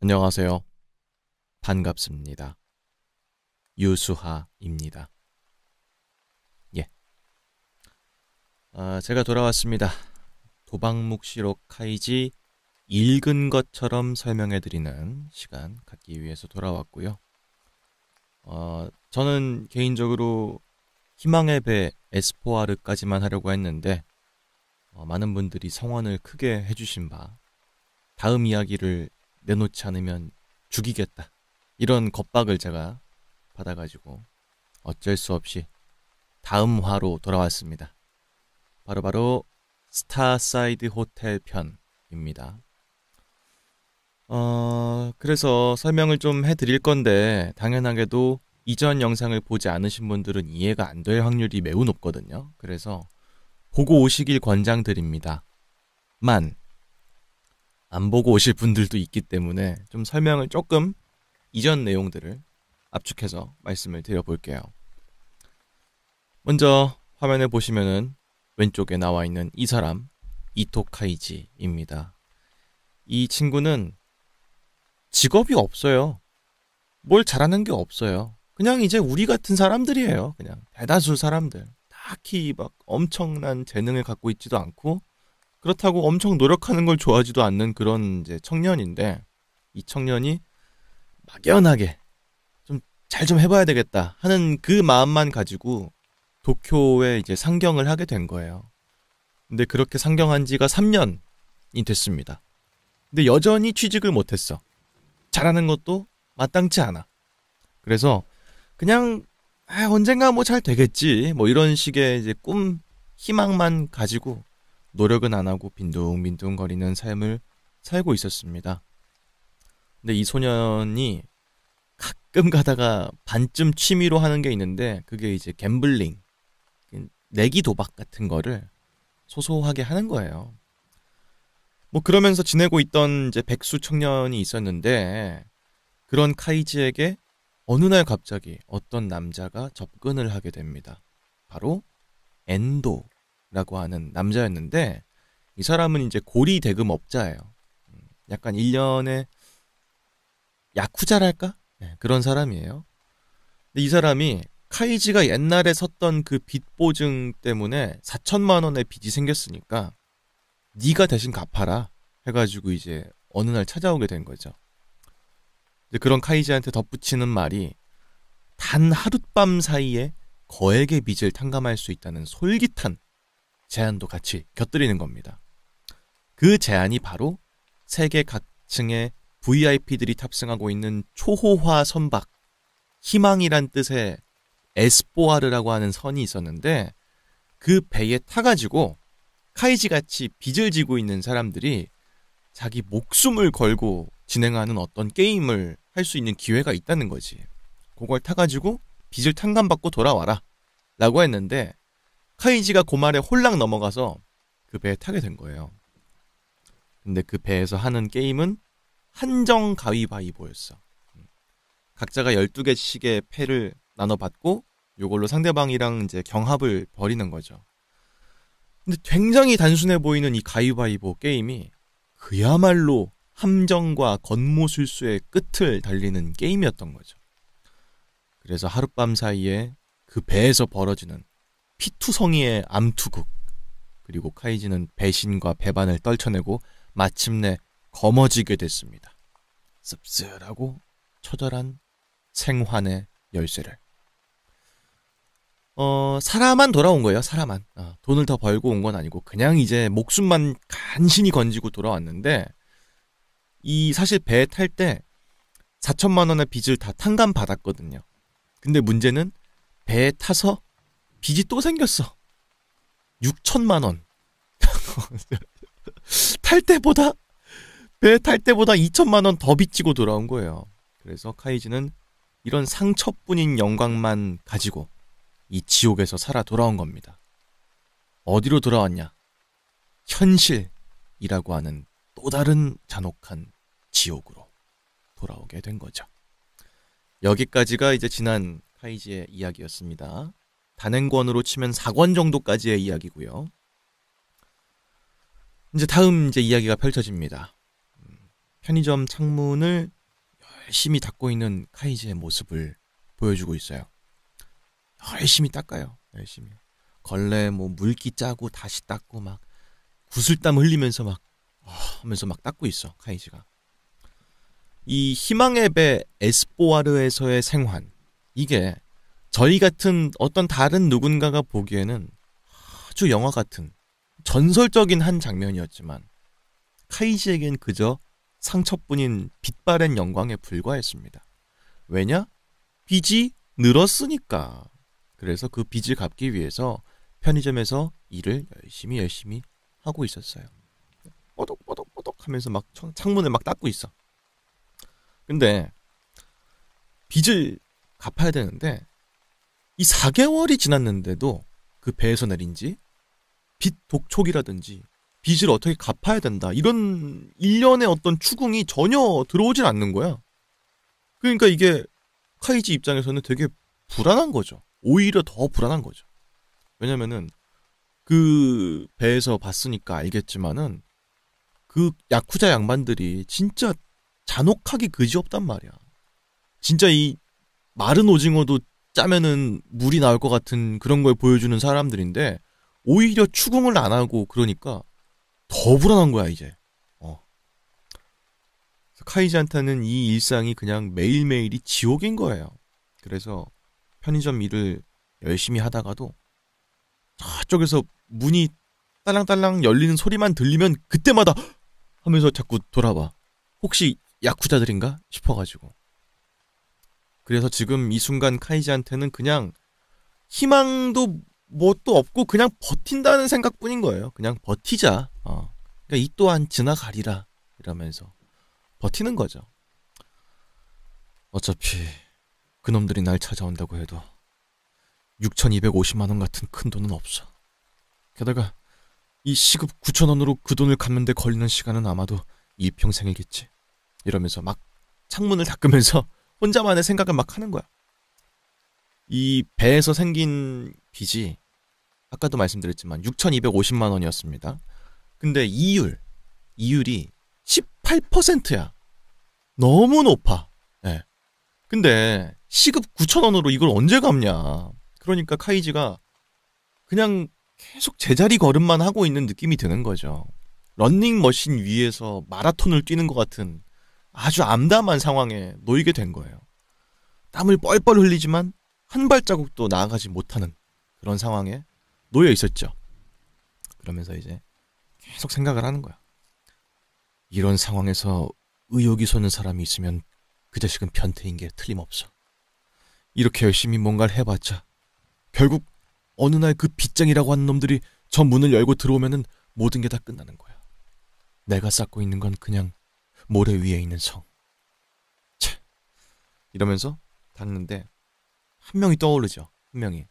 안녕하세요. 반갑습니다. 유수하입니다. 예. 제가 돌아왔습니다. 도박묵시록 카이지 읽은 것처럼 설명해드리는 시간 갖기 위해서 돌아왔고요. 저는 개인적으로 희망의 배 에스포아르까지만 하려고 했는데 많은 분들이 성원을 크게 해주신 바 다음 이야기를 내놓지 않으면 죽이겠다, 이런 겁박을 제가 받아가지고 어쩔 수 없이 다음 화로 돌아왔습니다. 바로 스타사이드 호텔 편입니다. 그래서 설명을 좀 해드릴 건데 당연하게도 이전 영상을 보지 않으신 분들은 이해가 안 될 확률이 매우 높거든요. 그래서 보고 오시길 권장드립니다. 안 보고 오실 분들도 있기 때문에 좀 설명을 조금 이전 내용들을 압축해서 말씀을 드려볼게요. 먼저 화면에 보시면은 왼쪽에 나와 있는 이 사람, 이토 카이지입니다. 이 친구는 직업이 없어요. 뭘 잘하는 게 없어요. 그냥 이제 우리 같은 사람들이에요. 그냥 대다수 사람들. 딱히 막 엄청난 재능을 갖고 있지도 않고 그렇다고 엄청 노력하는 걸 좋아하지도 않는 그런 이제 청년인데, 이 청년이 막연하게 좀 잘 좀 해봐야 되겠다 하는 그 마음만 가지고 도쿄에 이제 상경을 하게 된 거예요. 근데 그렇게 상경한 지가 3년이 됐습니다. 근데 여전히 취직을 못했어. 잘하는 것도 마땅치 않아. 그래서 그냥 언젠가 뭐 잘 되겠지, 뭐 이런 식의 이제 희망만 가지고 노력은 안 하고 빈둥빈둥 거리는 삶을 살고 있었습니다. 근데 이 소년이 가끔 가다가 반쯤 취미로 하는 게 있는데, 그게 이제 갬블링, 내기 도박 같은 거를 소소하게 하는 거예요. 뭐 그러면서 지내고 있던 이제 백수 청년이 있었는데, 그런 카이지에게 어느 날 갑자기 어떤 남자가 접근을 하게 됩니다. 바로 엔도라고 하는 남자였는데, 이 사람은 이제 고리 대금업자예요. 약간 1년에 야쿠자랄까? 네, 그런 사람이에요. 근데 이 사람이 카이지가 옛날에 섰던 그 빚 보증 때문에 4천만 원의 빚이 생겼으니까 네가 대신 갚아라 해가지고 이제 어느 날 찾아오게 된 거죠. 그런 카이지한테 덧붙이는 말이 단 하룻밤 사이에 거액의 빚을 탕감할 수 있다는 솔깃한 제안도 같이 곁들이는 겁니다. 그 제안이 바로 세계 각층의 VIP들이 탑승하고 있는 초호화 선박, 희망이란 뜻의 에스포아르라고 하는 선이 있었는데, 그 배에 타가지고 카이지같이 빚을 지고 있는 사람들이 자기 목숨을 걸고 진행하는 어떤 게임을 할 수 있는 기회가 있다는 거지. 그걸 타가지고 빚을 탕감받고 돌아와라 라고 했는데, 카이지가 그 말에 홀랑 넘어가서 그 배에 타게 된 거예요. 근데 그 배에서 하는 게임은 한정 가위바위보였어. 각자가 12개씩의 패를 나눠받고 요걸로 상대방이랑 이제 경합을 벌이는 거죠. 근데 굉장히 단순해 보이는 이 가위바위보 게임이 그야말로 함정과 권모술수의 끝을 달리는 게임이었던 거죠. 그래서 하룻밤 사이에 그 배에서 벌어지는 피투성이의 암투극, 그리고 카이지는 배신과 배반을 떨쳐내고 마침내 거머쥐게 됐습니다. 씁쓸하고 처절한 생환의 열쇠를. 살아만 돌아온 거예요. 살아만. 돈을 더 벌고 온 건 아니고 그냥 이제 목숨만 간신히 건지고 돌아왔는데, 이 사실 배에 탈 때 4천만 원의 빚을 다 탕감받았거든요. 근데 문제는 배에 타서 빚이 또 생겼어. 6천만 원. 배에 탈 때보다 2천만 원 더 빚지고 돌아온 거예요. 그래서 카이지는 이런 상처뿐인 영광만 가지고 이 지옥에서 살아 돌아온 겁니다. 어디로 돌아왔냐? 현실이라고 하는 또 다른 잔혹한 지옥으로 돌아오게 된 거죠. 여기까지가 이제 지난 카이지의 이야기였습니다. 단행권으로 치면 4권 정도까지의 이야기고요. 이제 다음 이야기가 펼쳐집니다. 편의점 창문을 열심히 닦고 있는 카이지의 모습을 보여주고 있어요. 열심히 닦아요. 열심히. 걸레 뭐 물기 짜고 다시 닦고 막 구슬땀 흘리면서 막 하면서 막 닦고 있어. 카이지가. 이 희망의 배 에스포와르에서의 생還, 이게 저희 같은 어떤 다른 누군가가 보기에는 아주 영화 같은 전설적인 한 장면이었지만 카이지에겐 그저 상처뿐인 빛바랜 영광에 불과했습니다. 왜냐? 빚이 늘었으니까. 그래서 그 빚을 갚기 위해서 편의점에서 일을 열심히 하고 있었어요. 뽀독뽀독뽀독 하면서 막 창문을 막 닦고 있어. 근데 빚을 갚아야 되는데 이 4개월이 지났는데도 그 배에서 내린 지 빚 독촉이라든지 빚을 어떻게 갚아야 된다, 이런 일련의 어떤 추궁이 전혀 들어오질 않는 거야. 그러니까 이게 카이지 입장에서는 되게 불안한 거죠. 오히려 더 불안한 거죠. 왜냐면은 그 배에서 봤으니까 알겠지만은 그 야쿠자 양반들이 진짜 잔혹하기 그지없단 말이야. 진짜 이 마른 오징어도 짜면은 물이 나올 것 같은 그런 걸 보여주는 사람들인데 오히려 추궁을 안 하고 그러니까 더 불안한 거야 이제. 카이지한테는 이 일상이 그냥 매일매일이 지옥인 거예요. 그래서 편의점 일을 열심히 하다가도 저쪽에서 문이 딸랑딸랑 열리는 소리만 들리면 그때마다 하면서 자꾸 돌아봐. 혹시 야쿠자들인가 싶어가지고. 그래서 지금 이 순간 카이지한테는 그냥 희망도 뭣도 없고 그냥 버틴다는 생각뿐인 거예요. 그냥 버티자. 그러니까 이 또한 지나가리라 이러면서 버티는 거죠. 어차피 그놈들이 날 찾아온다고 해도 6,250만 원 같은 큰 돈은 없어. 게다가 이 시급 9,000원으로 그 돈을 갚는데 걸리는 시간은 아마도 일평생이겠지. 이러면서 막 창문을 닦으면서 혼자만의 생각을 막 하는 거야. 이 배에서 생긴 빚이 아까도 말씀드렸지만 6,250만 원이었습니다. 근데 이율이 18%야. 너무 높아. 네. 근데 시급 9,000원으로 이걸 언제 갚냐. 그러니까 카이지가 그냥 계속 제자리 걸음만 하고 있는 느낌이 드는 거죠. 런닝머신 위에서 마라톤을 뛰는 것 같은 아주 암담한 상황에 놓이게 된 거예요. 땀을 뻘뻘 흘리지만 한 발자국도 나아가지 못하는 그런 상황에 놓여 있었죠. 그러면서 이제 계속 생각을 하는 거야. 이런 상황에서 의욕이 솟는 사람이 있으면 그 자식은 변태인 게 틀림없어. 이렇게 열심히 뭔가를 해봤자 결국 어느 날 그 빚쟁이라고 하는 놈들이 저 문을 열고 들어오면은 모든 게 다 끝나는 거야. 내가 쌓고 있는 건 그냥 모래 위에 있는 성. 차. 이러면서 닿는데 한 명이 떠오르죠. 한 명이.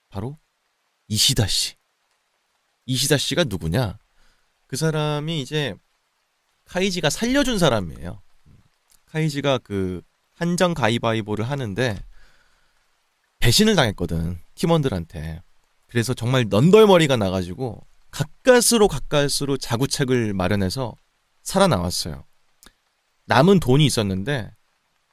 바로 이시다 씨. 이시다 씨가 누구냐? 그 사람이 이제 카이지가 살려준 사람이에요. 카이지가 그 한정 가위바위보를 하는데 배신을 당했거든. 팀원들한테. 그래서 정말 넌덜머리가 나가지고 가까스로 자구책을 마련해서 살아나왔어요. 남은 돈이 있었는데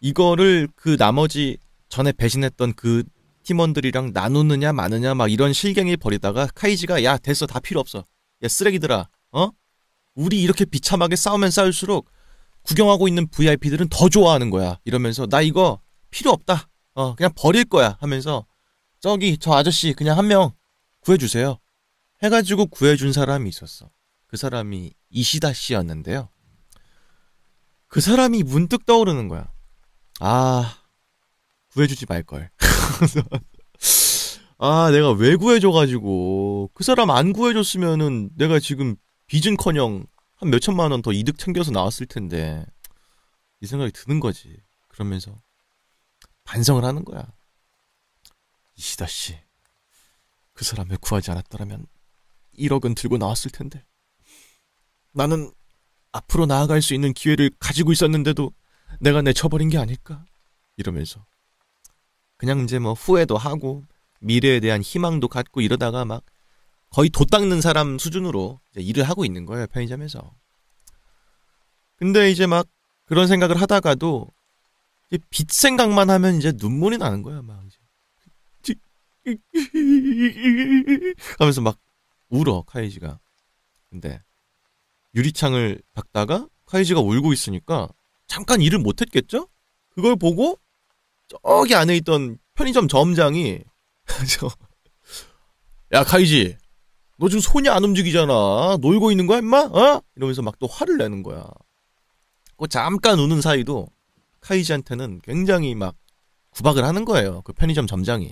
이거를 그 나머지 전에 배신했던 그 팀원들이랑 나누느냐 마느냐 막 이런 실갱이 벌이다가 카이지가 야 됐어 다 필요 없어. 야 쓰레기들아 우리 이렇게 비참하게 싸우면 싸울수록 구경하고 있는 VIP들은 더 좋아하는 거야. 이러면서 나 이거 필요 없다. 그냥 버릴 거야 하면서 저기 저 아저씨 그냥 한 명 구해주세요 해가지고 구해준 사람이 있었어. 그 사람이 이시다 씨였는데요. 그 사람이 문득 떠오르는 거야. 구해주지 말걸. 내가 왜 구해줘가지고 그 사람 안 구해줬으면은 내가 지금 빚은커녕 한 몇천만 원 더 이득 챙겨서 나왔을 텐데 이 생각이 드는 거지. 그러면서 반성을 하는 거야. 이시다 씨, 그 사람을 구하지 않았더라면 1억은 들고 나왔을 텐데 나는 앞으로 나아갈 수 있는 기회를 가지고 있었는데도 내가 내쳐버린 게 아닐까? 이러면서 그냥 이제 뭐 후회도 하고 미래에 대한 희망도 갖고 이러다가 막 거의 돛 닦는 사람 수준으로 이제 일을 하고 있는 거예요. 편의점에서. 근데 이제 막 그런 생각을 하다가도 이제 빚 생각만 하면 이제 눈물이 나는 거야. 막 이제 하면서 막 울어 카이지가. 근데 유리창을 닦다가 카이지가 울고 있으니까 잠깐 일을 못했겠죠? 그걸 보고 저기 안에 있던 편의점 점장이 야 카이지 너 지금 손이 안 움직이잖아. 놀고 있는 거야 임마? 어? 이러면서 막 또 화를 내는 거야. 그 잠깐 우는 사이도 카이지한테는 굉장히 막 구박을 하는 거예요. 그 편의점 점장이.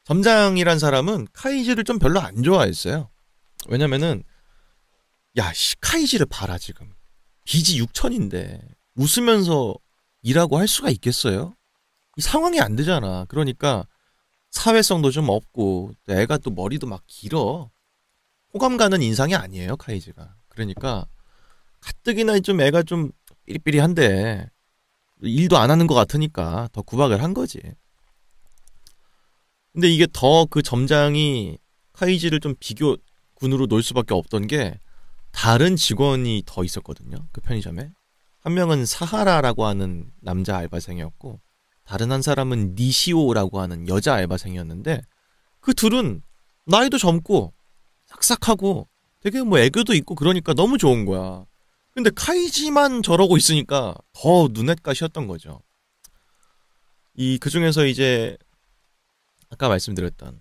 점장이란 사람은 카이지를 좀 별로 안 좋아했어요. 왜냐면은 야 카이지를 봐라 지금. 빚이 6천인데 웃으면서 일하고 할 수가 있겠어요? 이 상황이 안 되잖아. 그러니까 사회성도 좀 없고 애가 또 머리도 막 길어. 호감 가는 인상이 아니에요 카이지가. 그러니까 가뜩이나 좀 애가 좀 삐리삐리한데 일도 안 하는 것 같으니까 더 구박을 한 거지. 근데 이게 더 그 점장이 카이지를 좀 비교군으로 놓을 수밖에 없던 게 다른 직원이 더 있었거든요. 그 편의점에. 한 명은 사하라라고 하는 남자 알바생이었고 다른 한 사람은 니시오라고 하는 여자 알바생이었는데 그 둘은 나이도 젊고 싹싹하고 되게 뭐 애교도 있고 그러니까 너무 좋은 거야. 근데 카이지만 저러고 있으니까 더 눈엣가시였던 거죠. 그 중에서 이제 아까 말씀드렸던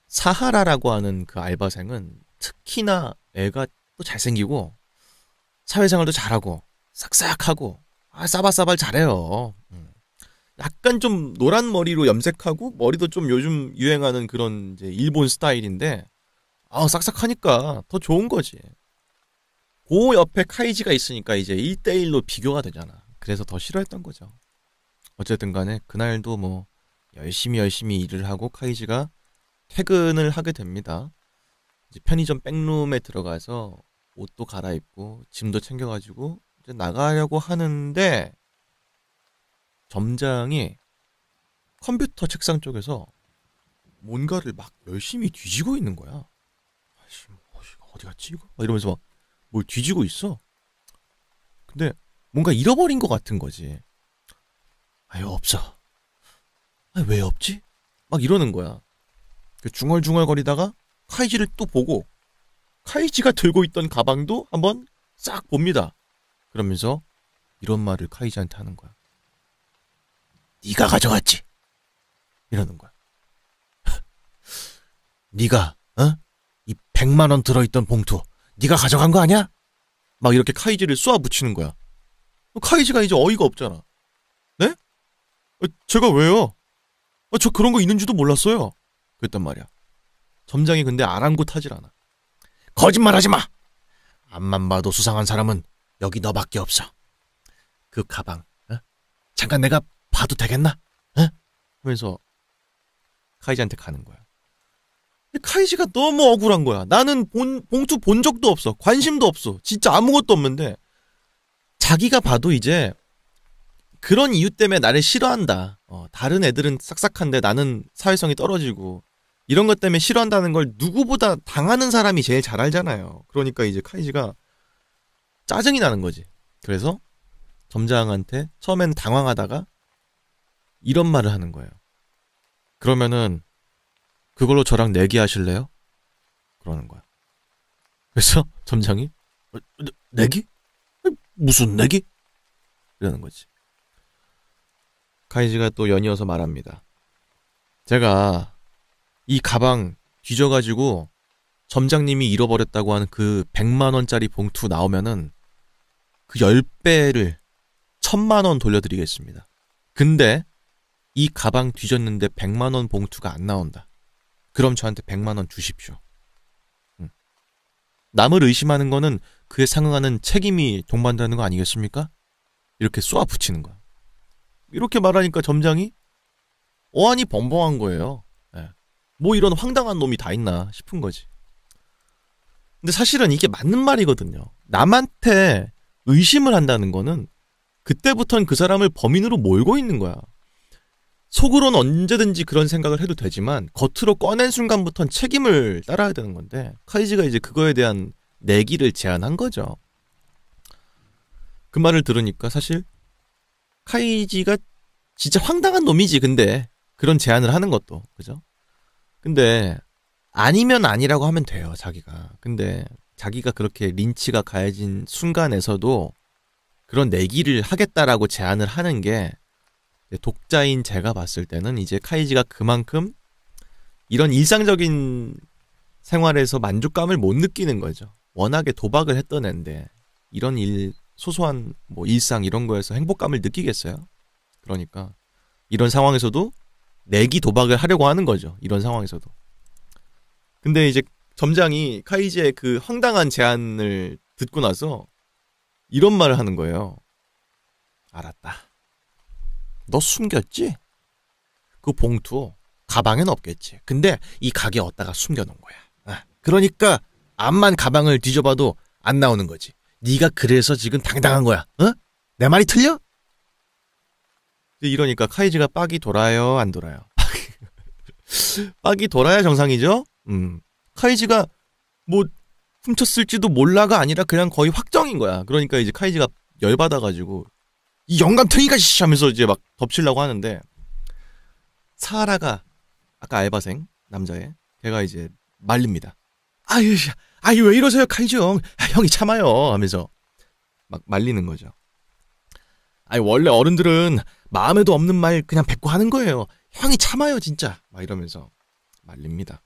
사하라라고 하는 그 알바생은 특히나 애가 또 잘생기고 사회생활도 잘하고 싹싹하고 싸발싸발 잘해요. 약간 좀 노란 머리로 염색하고 머리도 좀 요즘 유행하는 그런 이제 일본 스타일인데 싹싹하니까 더 좋은 거지. 그 옆에 카이지가 있으니까 이제 1대1로 비교가 되잖아. 그래서 더 싫어했던 거죠. 어쨌든 간에 그날도 뭐 열심히 일을 하고 카이지가 퇴근을 하게 됩니다. 이제 편의점 백룸에 들어가서 옷도 갈아입고 짐도 챙겨가지고 이제 나가려고 하는데 점장이 컴퓨터 책상 쪽에서 뭔가를 막 열심히 뒤지고 있는 거야. 어디 갔지 이거? 막 이러면서 막 뭘 뒤지고 있어. 근데 뭔가 잃어버린 것 같은 거지. 없어. 왜 없지? 막 이러는 거야. 중얼중얼거리다가 카이지를 또 보고 카이지가 들고 있던 가방도 한번 싹 봅니다. 그러면서 이런 말을 카이지한테 하는 거야. 네가 가져갔지? 이러는 거야. 네가 이 100만 원 들어있던 봉투 네가 가져간 거 아니야? 막 이렇게 카이지를 쏘아붙이는 거야. 카이지가 이제 어이가 없잖아. 네? 제가 왜요? 저 그런 거 있는지도 몰랐어요. 그랬단 말이야. 점장이 근데 아랑곳하질 않아. 거짓말하지 마. 앞만 봐도 수상한 사람은 여기 너밖에 없어. 그 가방 잠깐 내가 봐도 되겠나? 하면서 카이지한테 가는 거야. 카이지가 너무 억울한 거야. 나는 봉투 본 적도 없어. 관심도 없어. 진짜 아무것도 없는데 자기가 봐도 이제 그런 이유 때문에 나를 싫어한다. 다른 애들은 싹싹한데 나는 사회성이 떨어지고 이런 것 때문에 싫어한다는 걸 누구보다 당하는 사람이 제일 잘 알잖아요. 그러니까 이제 카이지가 짜증이 나는 거지. 그래서 점장한테 처음엔 당황하다가 이런 말을 하는 거예요. 그러면은 그걸로 저랑 내기 하실래요? 그러는 거야. 그래서 점장이 내기? 무슨 내기? 이러는 거지. 카이지가 또 연이어서 말합니다. 제가 이 가방 뒤져가지고 점장님이 잃어버렸다고 하는 그 100만 원짜리 봉투 나오면은 그 10배를 1000만 원 돌려드리겠습니다. 근데 이 가방 뒤졌는데 100만 원 봉투가 안 나온다. 그럼 저한테 100만 원 주십시오. 남을 의심하는 거는 그에 상응하는 책임이 동반되는 거 아니겠습니까? 이렇게 쏘아붙이는 거야. 이렇게 말하니까 점장이 어안이 벙벙한 거예요. 뭐 이런 황당한 놈이 다 있나 싶은 거지. 근데 사실은 이게 맞는 말이거든요. 남한테 의심을 한다는 거는 그때부터는 그 사람을 범인으로 몰고 있는 거야. 속으로는 언제든지 그런 생각을 해도 되지만 겉으로 꺼낸 순간부터는 책임을 따라야 되는 건데 카이지가 이제 그거에 대한 내기를 제안한 거죠. 그 말을 들으니까 사실 카이지가 진짜 황당한 놈이지. 근데 그런 제안을 하는 것도 그죠? 근데 아니면 아니라고 하면 돼요, 자기가. 근데 자기가 그렇게 린치가 가해진 순간에서도 그런 내기를 하겠다라고 제안을 하는 게 독자인 제가 봤을 때는 이제 카이지가 그만큼 이런 일상적인 생활에서 만족감을 못 느끼는 거죠. 워낙에 도박을 했던 앤데 이런 소소한 뭐 일상 이런 거에서 행복감을 느끼겠어요? 그러니까 이런 상황에서도 내기 도박을 하려고 하는 거죠. 이런 상황에서도. 근데 이제 점장이 카이지의 그 황당한 제안을 듣고 나서 이런 말을 하는 거예요. 알았다. 너 숨겼지? 그 봉투 가방엔 없겠지. 근데 이 가게 어디다가 숨겨놓은 거야. 그러니까 암만 가방을 뒤져봐도 안 나오는 거지. 네가 그래서 지금 당당한 거야. 어? 내 말이 틀려? 이러니까 카이지가 빡이 돌아요, 안 돌아요? 빡이 돌아야 정상이죠? 카이지가 뭐 훔쳤을지도 몰라가 아니라 그냥 거의 확정인 거야. 그러니까 이제 카이지가 열받아가지고 이 영감탱이가 씨 하면서 이제 막 덮치려고 하는데 사하라가 아까 알바생 남자애 걔가 이제 말립니다. 아유 왜 이러세요 카이지 형. 형이 참아요 하면서 막 말리는 거죠. 아니 원래 어른들은 마음에도 없는 말 그냥 뱉고 하는 거예요. 형이 참아요 진짜. 막 이러면서 말립니다.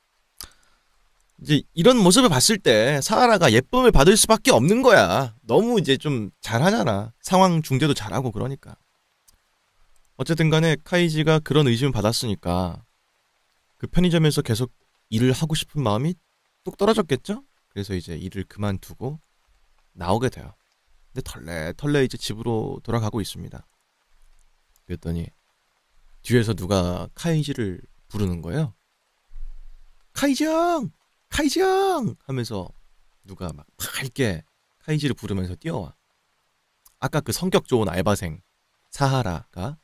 이제 이런 모습을 봤을 때 사하라가 예쁨을 받을 수밖에 없는 거야. 너무 이제 좀 잘하잖아. 상황 중재도 잘하고 그러니까. 어쨌든 간에 카이지가 그런 의심을 받았으니까 그 편의점에서 계속 일을 하고 싶은 마음이 뚝 떨어졌겠죠? 그래서 이제 일을 그만두고 나오게 돼요. 근데 털레 이제 집으로 돌아가고 있습니다. 그랬더니 뒤에서 누가 카이지를 부르는 거예요. 카이지 형! 카이지 형! 하면서 누가 막 밝게 카이지를 부르면서 뛰어와. 아까 그 성격 좋은 알바생 사하라가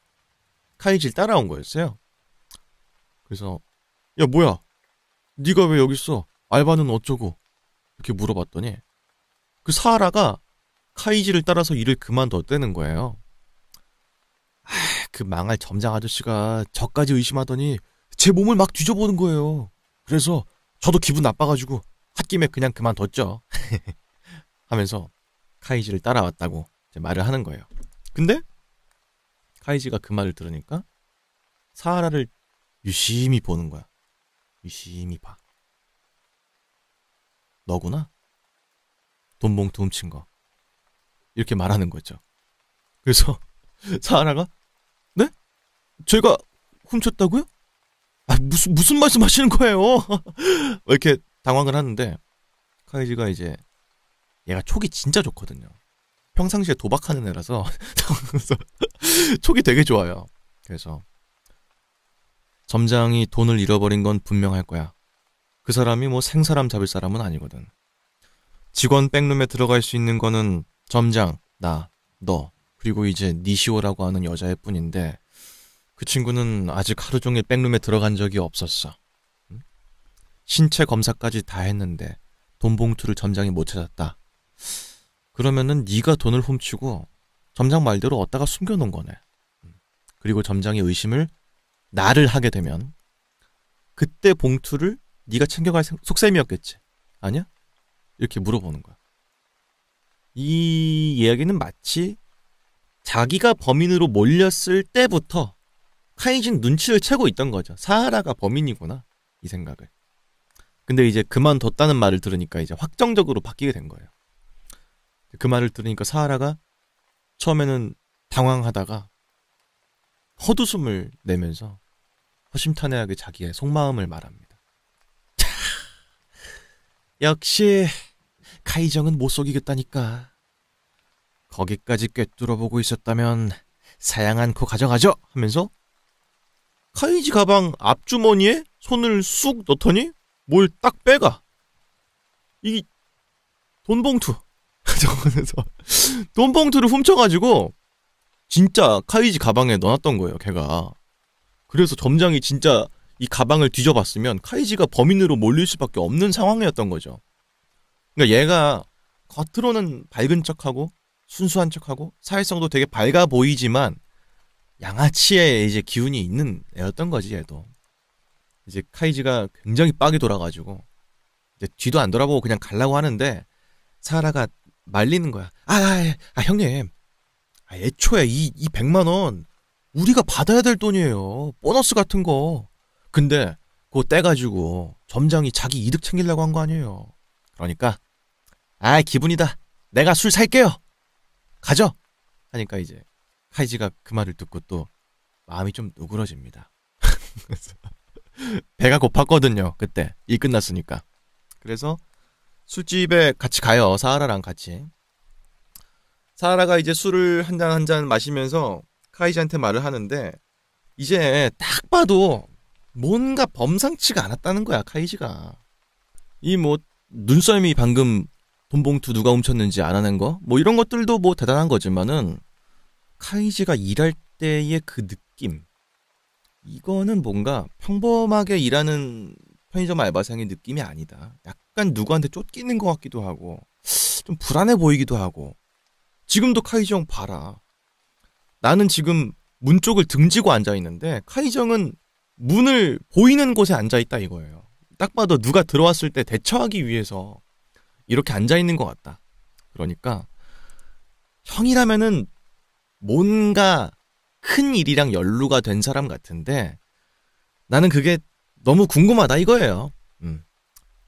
카이지를 따라온 거였어요. 그래서 야 뭐야? 네가 왜 여기 있어? 알바는 어쩌고? 이렇게 물어봤더니 그 사하라가 카이지를 따라서 일을 그만뒀다는 거예요. 그 망할 점장 아저씨가 저까지 의심하더니 제 몸을 막 뒤져보는 거예요. 그래서 저도 기분 나빠가지고 홧김에 그냥 그만뒀죠. 하면서 카이지를 따라왔다고 이제 말을 하는 거예요. 근데 카이지가 그 말을 들으니까 사하라를 유심히 보는 거야. 유심히 봐. 너구나? 돈 봉투 훔친 거. 이렇게 말하는 거죠. 그래서 사하라가 네? 제가 훔쳤다고요? 무슨 말씀 하시는 거예요? 이렇게 당황을 하는데 카이지가 이제 얘가 촉이 진짜 좋거든요. 평상시에 도박하는 애라서 촉이 되게 좋아요. 그래서 점장이 돈을 잃어버린 건 분명할 거야. 그 사람이 뭐 생사람 잡을 사람은 아니거든. 직원 백룸에 들어갈 수 있는 거는 점장, 나, 너, 그리고 이제 니시오라고 하는 여자애 뿐인데 그 친구는 아직 하루 종일 백룸에 들어간 적이 없었어. 신체 검사까지 다 했는데 돈 봉투를 점장이 못 찾았다. 그러면은 네가 돈을 훔치고 점장 말대로 어디다가 숨겨놓은 거네. 그리고 점장이 의심을 나를 하게 되면 그때 봉투를 네가 챙겨갈 속셈이었겠지. 아니야? 이렇게 물어보는 거야. 이 이야기는 마치 자기가 범인으로 몰렸을 때부터 카이진 눈치를 채고 있던 거죠. 사하라가 범인이구나. 이 생각을. 근데 이제 그만뒀다는 말을 들으니까 이제 확정적으로 바뀌게 된 거예요. 그 말을 들으니까 사하라가 처음에는 당황하다가 헛웃음을 내면서 허심탄회하게 자기의 속마음을 말합니다. 역시 카이정은 못 속이겠다니까. 거기까지 꿰뚫어보고 있었다면 사양 않고 가져가죠 하면서 카이지 가방 앞주머니에 손을 쑥 넣더니 뭘 딱 빼가. 이 돈봉투. 그래서 돈봉투를 훔쳐가지고 진짜 카이지 가방에 넣어놨던 거예요, 걔가. 그래서 점장이 진짜 이 가방을 뒤져봤으면 카이지가 범인으로 몰릴 수밖에 없는 상황이었던 거죠. 그러니까 얘가 겉으로는 밝은 척하고 순수한 척하고 사회성도 되게 밝아 보이지만 양아치의 이제 기운이 있는 애였던 거지. 얘도 이제 카이지가 굉장히 빡이 돌아가지고 이제 뒤도 안 돌아보고 그냥 가려고 하는데 사하라가 말리는 거야. 형님, 애초에 이 100만 원 우리가 받아야 될 돈이에요. 보너스 같은 거. 근데 그거 떼가지고 점장이 자기 이득 챙기려고 한 거 아니에요. 그러니까 기분이다. 내가 술 살게요. 가죠. 하니까 이제 카이지가 그 말을 듣고 또 마음이 좀 누그러집니다. 배가 고팠거든요. 그때 일 끝났으니까. 그래서 술집에 같이 가요. 사하라랑 같이. 사하라가 이제 술을 한 잔 한 잔 마시면서 카이지한테 말을 하는데 이제 딱 봐도 뭔가 범상치가 않았다는 거야. 카이지가 이 뭐 눈썰미 방금 돈봉투 누가 훔쳤는지 알아낸 거 뭐 이런 것들도 뭐 대단한 거지만은 카이지가 일할 때의 그 느낌, 이거는 뭔가 평범하게 일하는 편의점 알바생의 느낌이 아니다. 약간 누구한테 쫓기는 것 같기도 하고 좀 불안해 보이기도 하고. 지금도 카이지 형 봐라. 나는 지금 문 쪽을 등지고 앉아있는데 카이지 형은 문을 보이는 곳에 앉아있다 이거예요. 딱 봐도 누가 들어왔을 때 대처하기 위해서 이렇게 앉아있는 것 같다. 그러니까 형이라면은 뭔가 큰 일이랑 연루가 된 사람 같은데 나는 그게 너무 궁금하다 이거예요.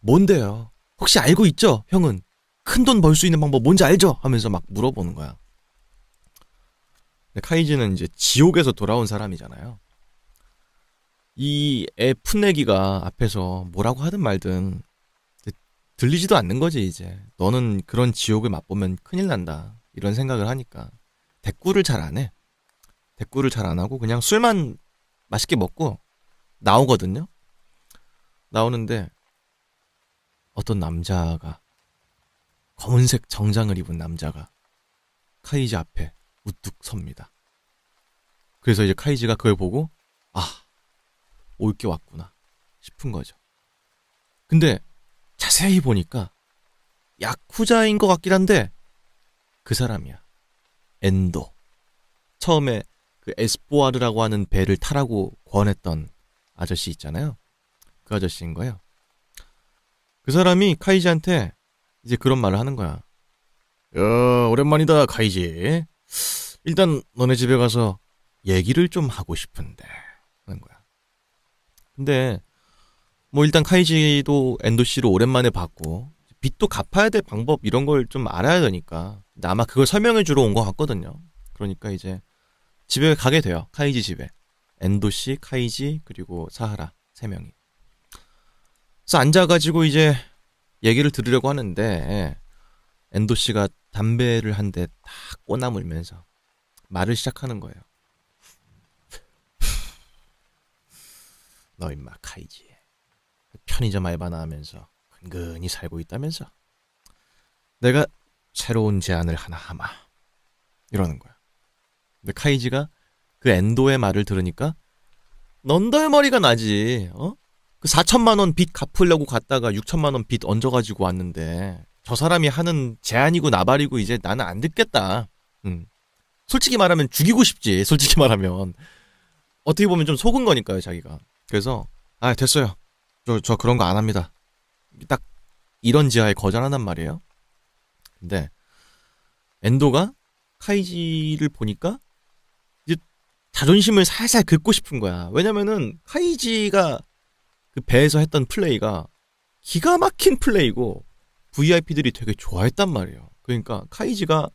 뭔데요? 혹시 알고 있죠? 형은 큰 돈 벌 수 있는 방법 뭔지 알죠? 하면서 막 물어보는 거야. 근데 카이지는 이제 지옥에서 돌아온 사람이잖아요. 이 애 풋내기가 앞에서 뭐라고 하든 말든 들리지도 않는 거지. 이제 너는 그런 지옥을 맛보면 큰일 난다 이런 생각을 하니까 대꾸를 잘 안 해. 대꾸를 잘 안 하고 그냥 술만 맛있게 먹고 나오거든요. 나오는데 어떤 남자가, 검은색 정장을 입은 남자가 카이지 앞에 우뚝 섭니다. 그래서 이제 카이지가 그걸 보고 올 게 왔구나 싶은 거죠. 근데 자세히 보니까 야쿠자인 것 같긴 한데 그 사람이야. 엔도. 처음에 그 에스포아르라고 하는 배를 타라고 권했던 아저씨 있잖아요. 그 아저씨인 거예요. 그 사람이 카이지한테 이제 그런 말을 하는 거야. 야, 오랜만이다 카이지. 일단 너네 집에 가서 얘기를 좀 하고 싶은데 하는 거야. 근데 뭐 일단 카이지도 엔도 씨를 오랜만에 봤고 빚도 갚아야 될 방법 이런 걸 좀 알아야 되니까 아마 그걸 설명해 주러 온 것 같거든요. 그러니까 이제 집에 가게 돼요. 카이지 집에. 엔도 씨, 카이지 그리고 사하라 3명이. 그래서 앉아가지고 이제 얘기를 들으려고 하는데 엔도 씨가 담배를 한 대 딱 꼬나물면서 말을 시작하는 거예요. 너 임마 카이지 편의점 알바나 하면서 근근히 살고 있다면서 내가 새로운 제안을 하나 하마 이러는 거야. 근데 카이지가 그 엔도의 말을 들으니까 넌덜머리가 나지. 그 4천만 원 빚 갚으려고 갔다가 6천만 원 빚 얹어가지고 왔는데 저 사람이 하는 제안이고 나발이고 이제 나는 안 듣겠다. 솔직히 말하면 죽이고 싶지. 솔직히 말하면 어떻게 보면 좀 속은 거니까요 자기가. 그래서 됐어요. 저 그런 거 안 합니다. 딱 이런 지하에 거절한단 말이에요. 근데 엔도가 카이지를 보니까 이제 자존심을 살살 긁고 싶은 거야. 왜냐면은 카이지가 그 배에서 했던 플레이가 기가 막힌 플레이고 VIP들이 되게 좋아했단 말이에요. 그러니까 카이지가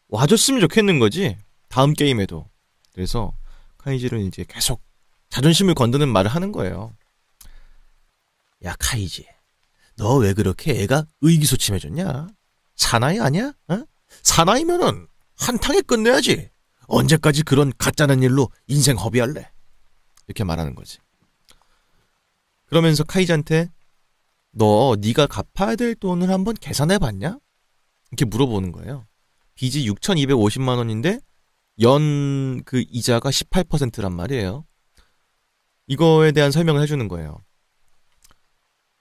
와줬으면 좋겠는 거지. 다음 게임에도. 그래서 카이지를 이제 계속 자존심을 건드는 말을 하는 거예요. 야 카이지, 너 왜 그렇게 애가 의기소침해졌냐? 사나이 아니야? 사나이면은 한탕에 끝내야지. 언제까지 그런 가짜는 일로 인생 허비할래? 이렇게 말하는 거지. 그러면서 카이지한테 네가 갚아야 될 돈을 한번 계산해봤냐? 이렇게 물어보는 거예요. 빚이 6,250만 원인데 연 그 이자가 18%란 말이에요. 이거에 대한 설명을 해주는 거예요.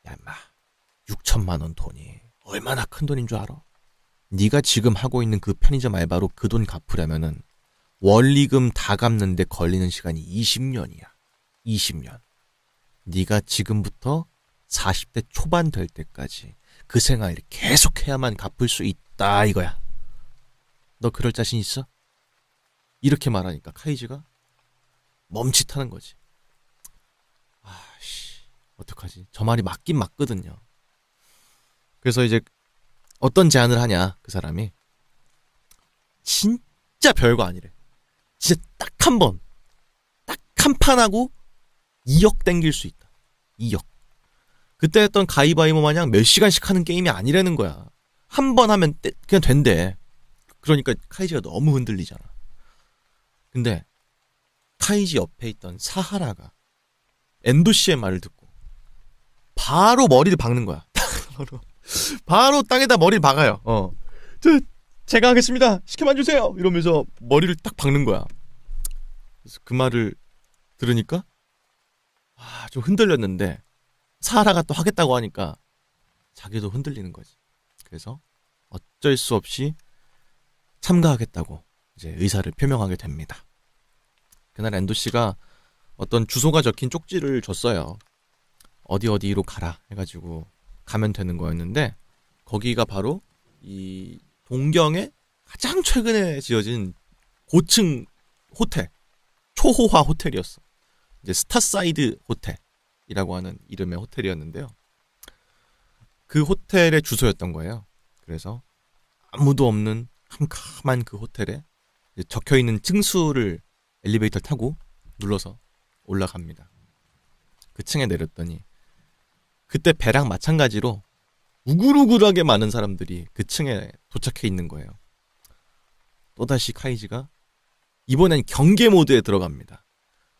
야 인마 6천만 원 돈이 얼마나 큰 돈인 줄 알아? 네가 지금 하고 있는 그 편의점 알바로 그 돈 갚으려면은 원리금 다 갚는데 걸리는 시간이 20년이야. 20년. 네가 지금부터 40대 초반 될 때까지 그 생활을 계속해야만 갚을 수 있다 이거야. 너 그럴 자신 있어? 이렇게 말하니까 카이지가 멈칫하는 거지. 아씨, 어떡하지? 저 말이 맞긴 맞거든요. 그래서 이제 어떤 제안을 하냐, 그 사람이. 진짜 별거 아니래. 진짜 딱 한 번, 딱 한 판 하고 2억 땡길 수 있다. 2억. 그때 했던 가위바위보 마냥 몇 시간씩 하는 게임이 아니라는 거야. 한 번 하면 그냥 된대. 그러니까 카이지가 너무 흔들리잖아. 근데 카이지 옆에 있던 사하라가 엔도 씨의 말을 듣고 바로 머리를 박는 거야. 바로 땅에다 머리를 박아요. 제가 하겠습니다. 시켜만 주세요. 이러면서 머리를 딱 박는 거야. 그래서 그 말을 들으니까 좀 흔들렸는데 사하라가 또 하겠다고 하니까 자기도 흔들리는 거지. 그래서 어쩔 수 없이 참가하겠다고 이제 의사를 표명하게 됩니다. 그날 엔도 씨가 어떤 주소가 적힌 쪽지를 줬어요. 어디로 가라 해가지고 가면 되는 거였는데 거기가 바로 이 동경에 가장 최근에 지어진 고층 호텔, 초호화 호텔이었어. 이제 스타사이드 호텔이라고 하는 이름의 호텔이었는데요. 그 호텔의 주소였던 거예요. 그래서 아무도 없는 캄캄한 그 호텔에 적혀있는 층수를 엘리베이터 타고 눌러서 올라갑니다. 그 층에 내렸더니 그때 배랑 마찬가지로 우글우글하게 많은 사람들이 그 층에 도착해 있는 거예요. 또다시 카이지가 이번엔 경계 모드에 들어갑니다.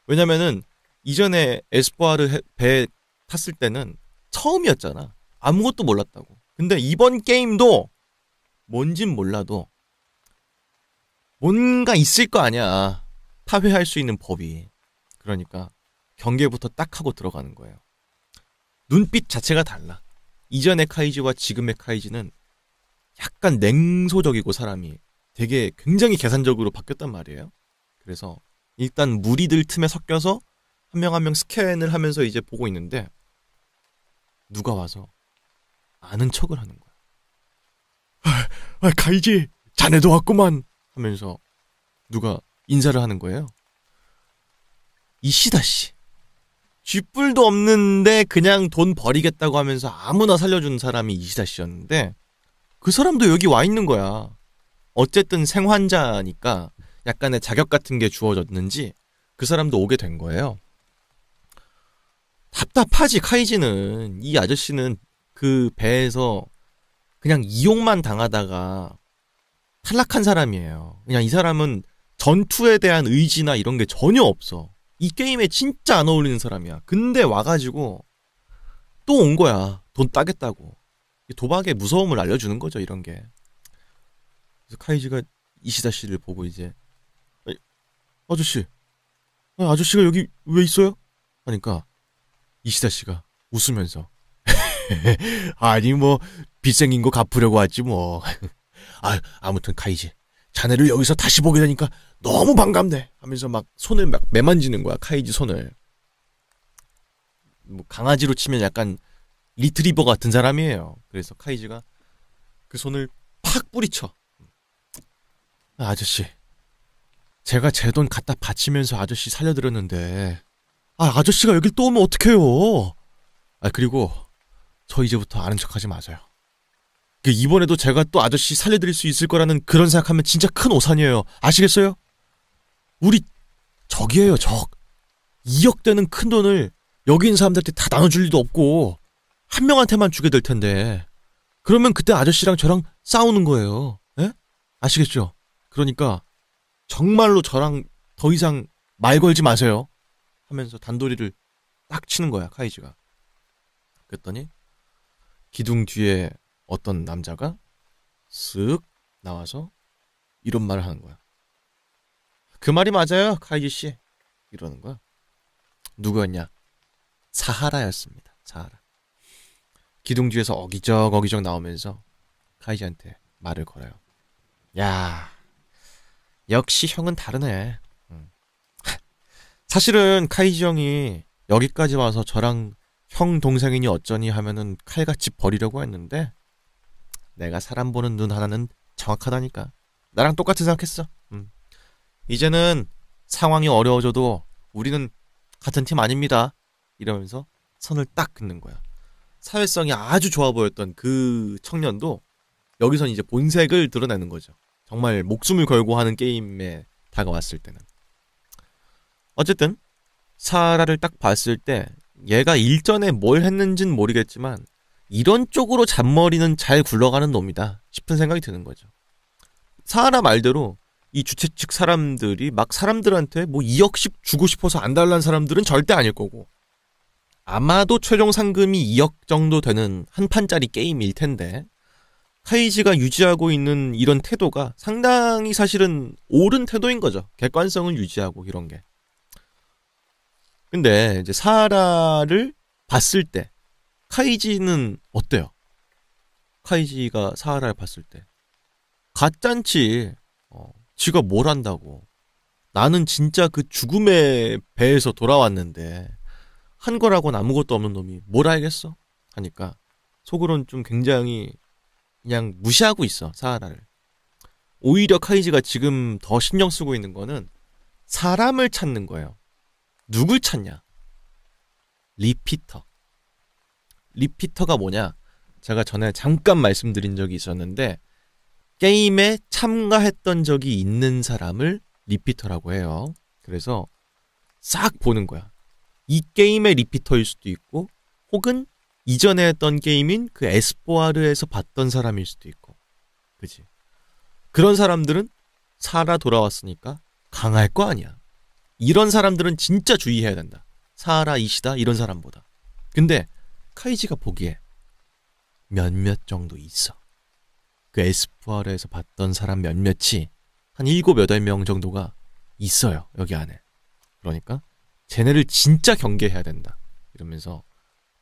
왜냐면은 이전에 에스포아르 배 탔을 때는 처음이었잖아. 아무것도 몰랐다고. 근데 이번 게임도 뭔진 몰라도 뭔가 있을 거 아니야. 파괴할 수 있는 법이. 그러니까 경계부터 딱 하고 들어가는 거예요. 눈빛 자체가 달라. 이전의 카이지와 지금의 카이지는 약간 냉소적이고 사람이 되게 굉장히 계산적으로 바뀌었단 말이에요. 그래서 일단 무리들 틈에 섞여서 한 명 한 명 스캔을 하면서 이제 보고 있는데 누가 와서 아는 척을 하는 거야. 카이지 자네도 왔구만 하면서 누가 인사를 하는 거예요. 이시다 씨. 쥐뿔도 없는데 그냥 돈 버리겠다고 하면서 아무나 살려준 사람이 이시다 씨였는데 그 사람도 여기 와 있는 거야. 어쨌든 생환자니까 약간의 자격 같은 게 주어졌는지 그 사람도 오게 된 거예요. 답답하지 카이지는. 이 아저씨는 그 배에서 그냥 이용만 당하다가 탈락한 사람이에요. 그냥 이 사람은 전투에 대한 의지나 이런 게 전혀 없어. 이 게임에 진짜 안 어울리는 사람이야. 근데 와가지고 또 온 거야. 돈 따겠다고. 도박의 무서움을 알려주는 거죠, 이런 게. 그래서 카이지가 이시다 씨를 보고 이제 아저씨, 아저씨가 여기 왜 있어요? 하니까 이시다 씨가 웃으면서 아니 뭐 빚생긴 거 갚으려고 왔지 뭐. 아무튼 카이지 자네를 여기서 다시 보게 되니까 너무 반갑네 하면서 막 손을 막 매만지는 거야. 카이지 손을. 뭐 강아지로 치면 약간 리트리버 같은 사람이에요. 그래서 카이지가 그 손을 팍 뿌리쳐. 아저씨 제가 제 돈 갖다 바치면서 아저씨 살려드렸는데 아저씨가 여길 또 오면 어떡해요. 그리고 저 이제부터 아는 척하지 마세요. 이번에도 제가 또 아저씨 살려드릴 수 있을 거라는 그런 생각하면 진짜 큰 오산이에요. 아시겠어요? 우리 적이에요, 적. 2억 되는 큰 돈을 여기 있는 사람들한테 다 나눠줄 리도 없고 한 명한테만 주게 될 텐데 그러면 그때 아저씨랑 저랑 싸우는 거예요. 에? 아시겠죠? 그러니까 정말로 저랑 더 이상 말 걸지 마세요 하면서 단도리를 딱 치는 거야, 카이지가. 그랬더니 기둥 뒤에 어떤 남자가 쓱 나와서 이런 말을 하는 거야. 그 말이 맞아요, 카이지 씨. 이러는 거야. 누구였냐? 사하라였습니다. 사하라. 기둥 뒤에서 어기적 나오면서 카이지한테 말을 걸어요. 야, 역시 형은 다르네. 사실은 카이지 형이 여기까지 와서 저랑 형 동생이니 어쩌니 하면은 칼같이 버리려고 했는데 내가 사람 보는 눈 하나는 정확하다니까. 나랑 똑같이 생각했어. 이제는 상황이 어려워져도 우리는 같은 팀 아닙니다. 이러면서 선을 딱 긋는 거야. 사회성이 아주 좋아 보였던 그 청년도 여기선 이제 본색을 드러내는 거죠. 정말 목숨을 걸고 하는 게임에 다가왔을 때는. 어쨌든 사라를 딱 봤을 때 얘가 일전에 뭘 했는진 모르겠지만 이런 쪽으로 잔머리는 잘 굴러가는 놈이다 싶은 생각이 드는 거죠. 사라 말대로 이 주최 측 사람들이 막 사람들한테 뭐 2억씩 주고 싶어서 안 달라는 사람들은 절대 아닐 거고, 아마도 최종 상금이 2억 정도 되는 한 판짜리 게임일 텐데 카이지가 유지하고 있는 이런 태도가 상당히 사실은 옳은 태도인 거죠. 객관성을 유지하고 이런 게. 근데 이제 사하라를 봤을 때 카이지는 어때요? 카이지가 사하라를 봤을 때 가짠치. 지가 뭘 한다고. 나는 진짜 그 죽음의 배에서 돌아왔는데 한 거라고는 아무것도 없는 놈이 뭘 알겠어? 하니까 속으로는 좀 굉장히 그냥 무시하고 있어, 사하라를. 오히려 카이지가 지금 더 신경 쓰고 있는 거는 사람을 찾는 거예요. 누굴 찾냐? 리피터. 리피터가 뭐냐? 제가 전에 잠깐 말씀드린 적이 있었는데 게임에 참가했던 적이 있는 사람을 리피터라고 해요. 그래서 싹 보는 거야. 이 게임의 리피터일 수도 있고 혹은 이전에 했던 게임인 그 에스포아르에서 봤던 사람일 수도 있고, 그치? 그런 사람들은 살아 돌아왔으니까 강할 거 아니야. 이런 사람들은 진짜 주의해야 된다. 사하라 이시다 이런 사람보다. 근데 카이지가 보기에 몇몇 정도 있어. 그 에스포아르에서 봤던 사람 몇몇이 한 7, 8명 정도가 있어요, 여기 안에. 그러니까 쟤네를 진짜 경계해야 된다 이러면서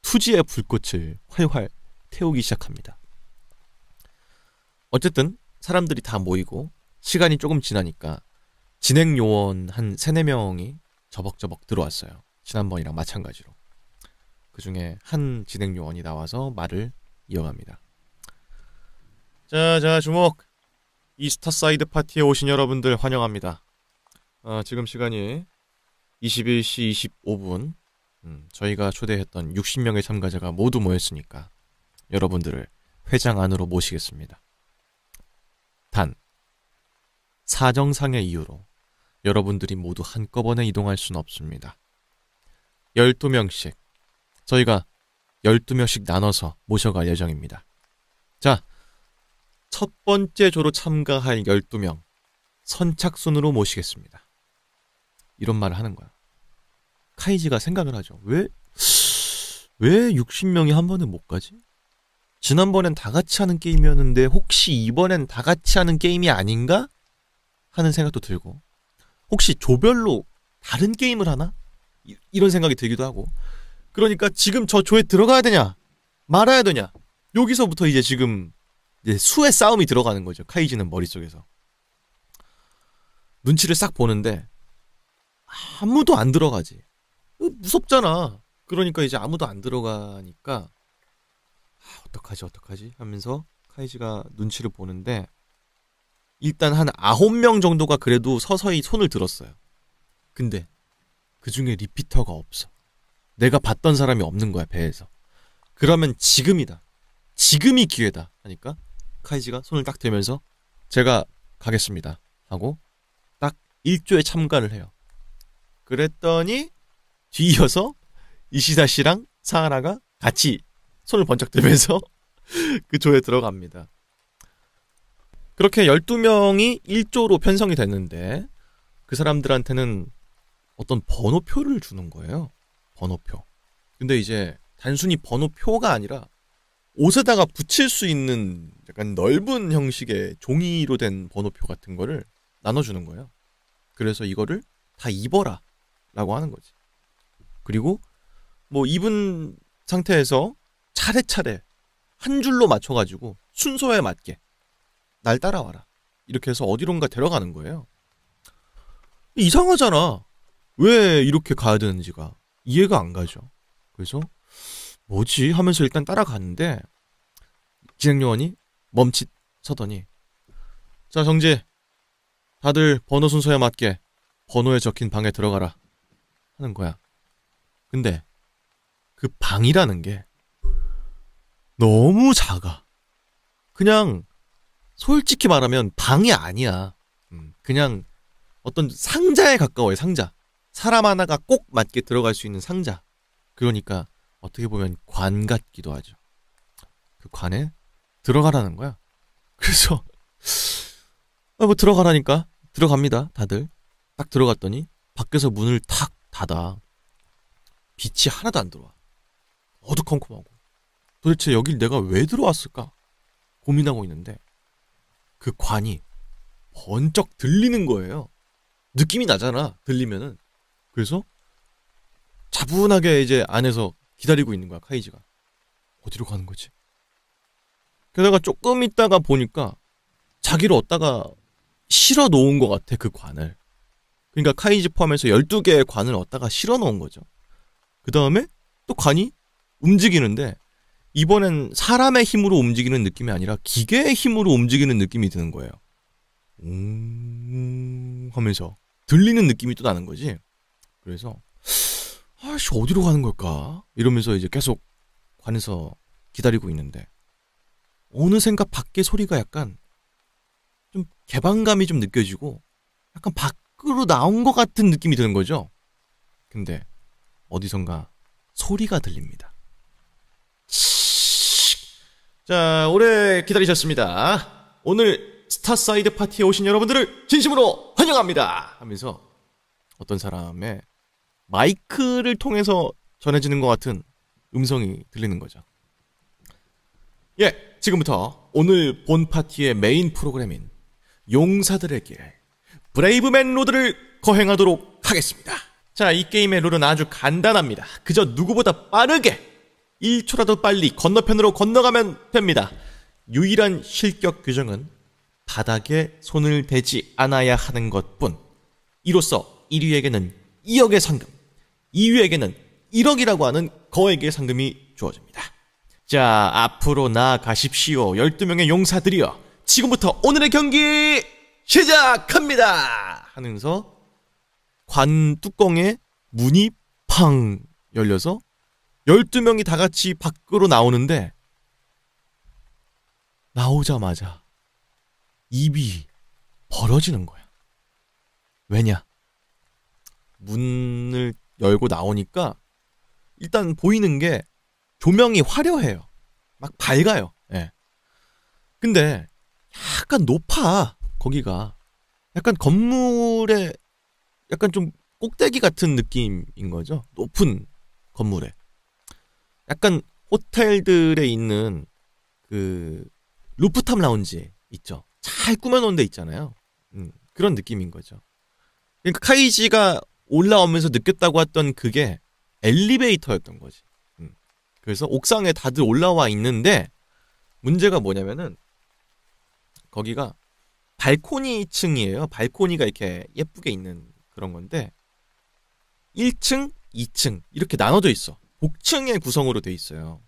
투지의 불꽃을 활활 태우기 시작합니다. 어쨌든 사람들이 다 모이고 시간이 조금 지나니까 진행 요원 한 3, 4명이 저벅저벅 들어왔어요. 지난번이랑 마찬가지로. 그 중에 한 진행 요원이 나와서 말을 이어갑니다. 자, 주목. 이 스타사이드 파티에 오신 여러분들 환영합니다. 지금 시간이 21시 25분. 저희가 초대했던 60명의 참가자가 모두 모였으니까 여러분들을 회장 안으로 모시겠습니다. 단, 사정상의 이유로 여러분들이 모두 한꺼번에 이동할 수는 없습니다. 12명씩, 저희가 12명씩 나눠서 모셔갈 예정입니다. 자, 첫 번째 조로 참가할 12명 선착순으로 모시겠습니다. 이런 말을 하는 거야. 카이지가 생각을 하죠. 왜 60명이 한 번에 못 가지? 지난번엔 다 같이 하는 게임이었는데 혹시 이번엔 다 같이 하는 게임이 아닌가? 하는 생각도 들고, 혹시 조별로 다른 게임을 하나? 이런 생각이 들기도 하고. 그러니까 지금 저 조에 들어가야 되냐 말아야 되냐, 여기서부터 이제 지금 이제 수의 싸움이 들어가는 거죠. 카이지는 머릿속에서 눈치를 싹 보는데 아무도 안 들어가지. 무섭잖아. 그러니까 이제 아무도 안 들어가니까 어떡하지 하면서 카이지가 눈치를 보는데 일단 한 9명 정도가 그래도 서서히 손을 들었어요. 근데 그 중에 리피터가 없어. 내가 봤던 사람이 없는 거야, 배에서. 그러면 지금이다. 지금이 기회다 하니까 카이지가 손을 딱 대면서 제가 가겠습니다 하고 딱 1조에 참가를 해요. 그랬더니 뒤이어서 이시다 씨랑 사하라가 같이 손을 번쩍 들면서 그 조에 들어갑니다. 그렇게 12명이 1조로 편성이 됐는데 그 사람들한테는 어떤 번호표를 주는 거예요. 번호표. 근데 이제 단순히 번호표가 아니라 옷에다가 붙일 수 있는 약간 넓은 형식의 종이로 된 번호표 같은 거를 나눠주는 거예요. 그래서 이거를 다 입어라 라고 하는 거지. 그리고 뭐 입은 상태에서 차례차례 한 줄로 맞춰가지고 순서에 맞게 날 따라와라. 이렇게 해서 어디론가 데려가는 거예요. 이상하잖아. 왜 이렇게 가야 되는지가 이해가 안 가죠. 그래서 뭐지 하면서 일단 따라갔는데 진행요원이 멈칫 서더니 자 정지, 다들 번호 순서에 맞게 번호에 적힌 방에 들어가라 하는 거야. 근데 그 방이라는 게 너무 작아. 그냥 솔직히 말하면 방이 아니야. 그냥 어떤 상자에 가까워요. 상자. 사람 하나가 꼭 맞게 들어갈 수 있는 상자. 그러니까 어떻게 보면 관 같기도 하죠. 그 관에 들어가라는 거야. 그래서 뭐 들어가라니까 들어갑니다. 다들 딱 들어갔더니 밖에서 문을 탁 닫아. 빛이 하나도 안 들어와. 어두컴컴하고. 도대체 여길 내가 왜 들어왔을까 고민하고 있는데 그 관이 번쩍 들리는 거예요. 느낌이 나잖아, 들리면은. 그래서 차분하게 이제 안에서 기다리고 있는 거야, 카이지가. 어디로 가는 거지? 게다가 조금 있다가 보니까 자기를 얻다가 실어 놓은 것 같아, 그 관을. 그러니까 카이지 포함해서 12개의 관을 얻다가 실어 놓은 거죠. 그 다음에 또 관이 움직이는데 이번엔 사람의 힘으로 움직이는 느낌이 아니라 기계의 힘으로 움직이는 느낌이 드는 거예요. 하면서 들리는 느낌이 또 나는 거지. 그래서 아씨 어디로 가는 걸까? 이러면서 이제 계속 관에서 기다리고 있는데 어느샌가 밖에 소리가 약간 좀 개방감이 좀 느껴지고 약간 밖으로 나온 것 같은 느낌이 드는 거죠. 근데 어디선가 소리가 들립니다. 자, 오래 기다리셨습니다. 오늘 스타사이드 파티에 오신 여러분들을 진심으로 환영합니다 하면서 어떤 사람의 마이크를 통해서 전해지는 것 같은 음성이 들리는 거죠. 예, 지금부터 오늘 본 파티의 메인 프로그램인 용사들의 길 브레이브맨 로드를 거행하도록 하겠습니다. 자, 이 게임의 룰은 아주 간단합니다. 그저 누구보다 빠르게 1초라도 빨리 건너편으로 건너가면 됩니다. 유일한 실격 규정은 바닥에 손을 대지 않아야 하는 것뿐. 이로써 1위에게는 2억의 상금, 2위에게는 1억이라고 하는 거액의 상금이 주어집니다. 자, 앞으로 나아가십시오. 12명의 용사들이여. 지금부터 오늘의 경기 시작합니다 하면서 관 뚜껑에 문이 팡 열려서 12명이 다 같이 밖으로 나오는데 나오자마자 입이 벌어지는 거야. 왜냐? 문을 열고 나오니까 일단 보이는 게 조명이 화려해요. 막 밝아요. 예. 근데 약간 높아. 거기가 약간 건물에 약간 좀 꼭대기 같은 느낌인 거죠. 높은 건물에. 약간 호텔들에 있는 그 루프탑 라운지 있죠. 잘 꾸며놓은 데 있잖아요. 그런 느낌인 거죠. 그러니까 카이지가 올라오면서 느꼈다고 했던 그게 엘리베이터였던 거지. 그래서 옥상에 다들 올라와 있는데 문제가 뭐냐면은 거기가 발코니 층이에요. 발코니가 이렇게 예쁘게 있는 그런 건데 1층, 2층 이렇게 나눠져 있어. 복층의 구성으로 돼 있어요.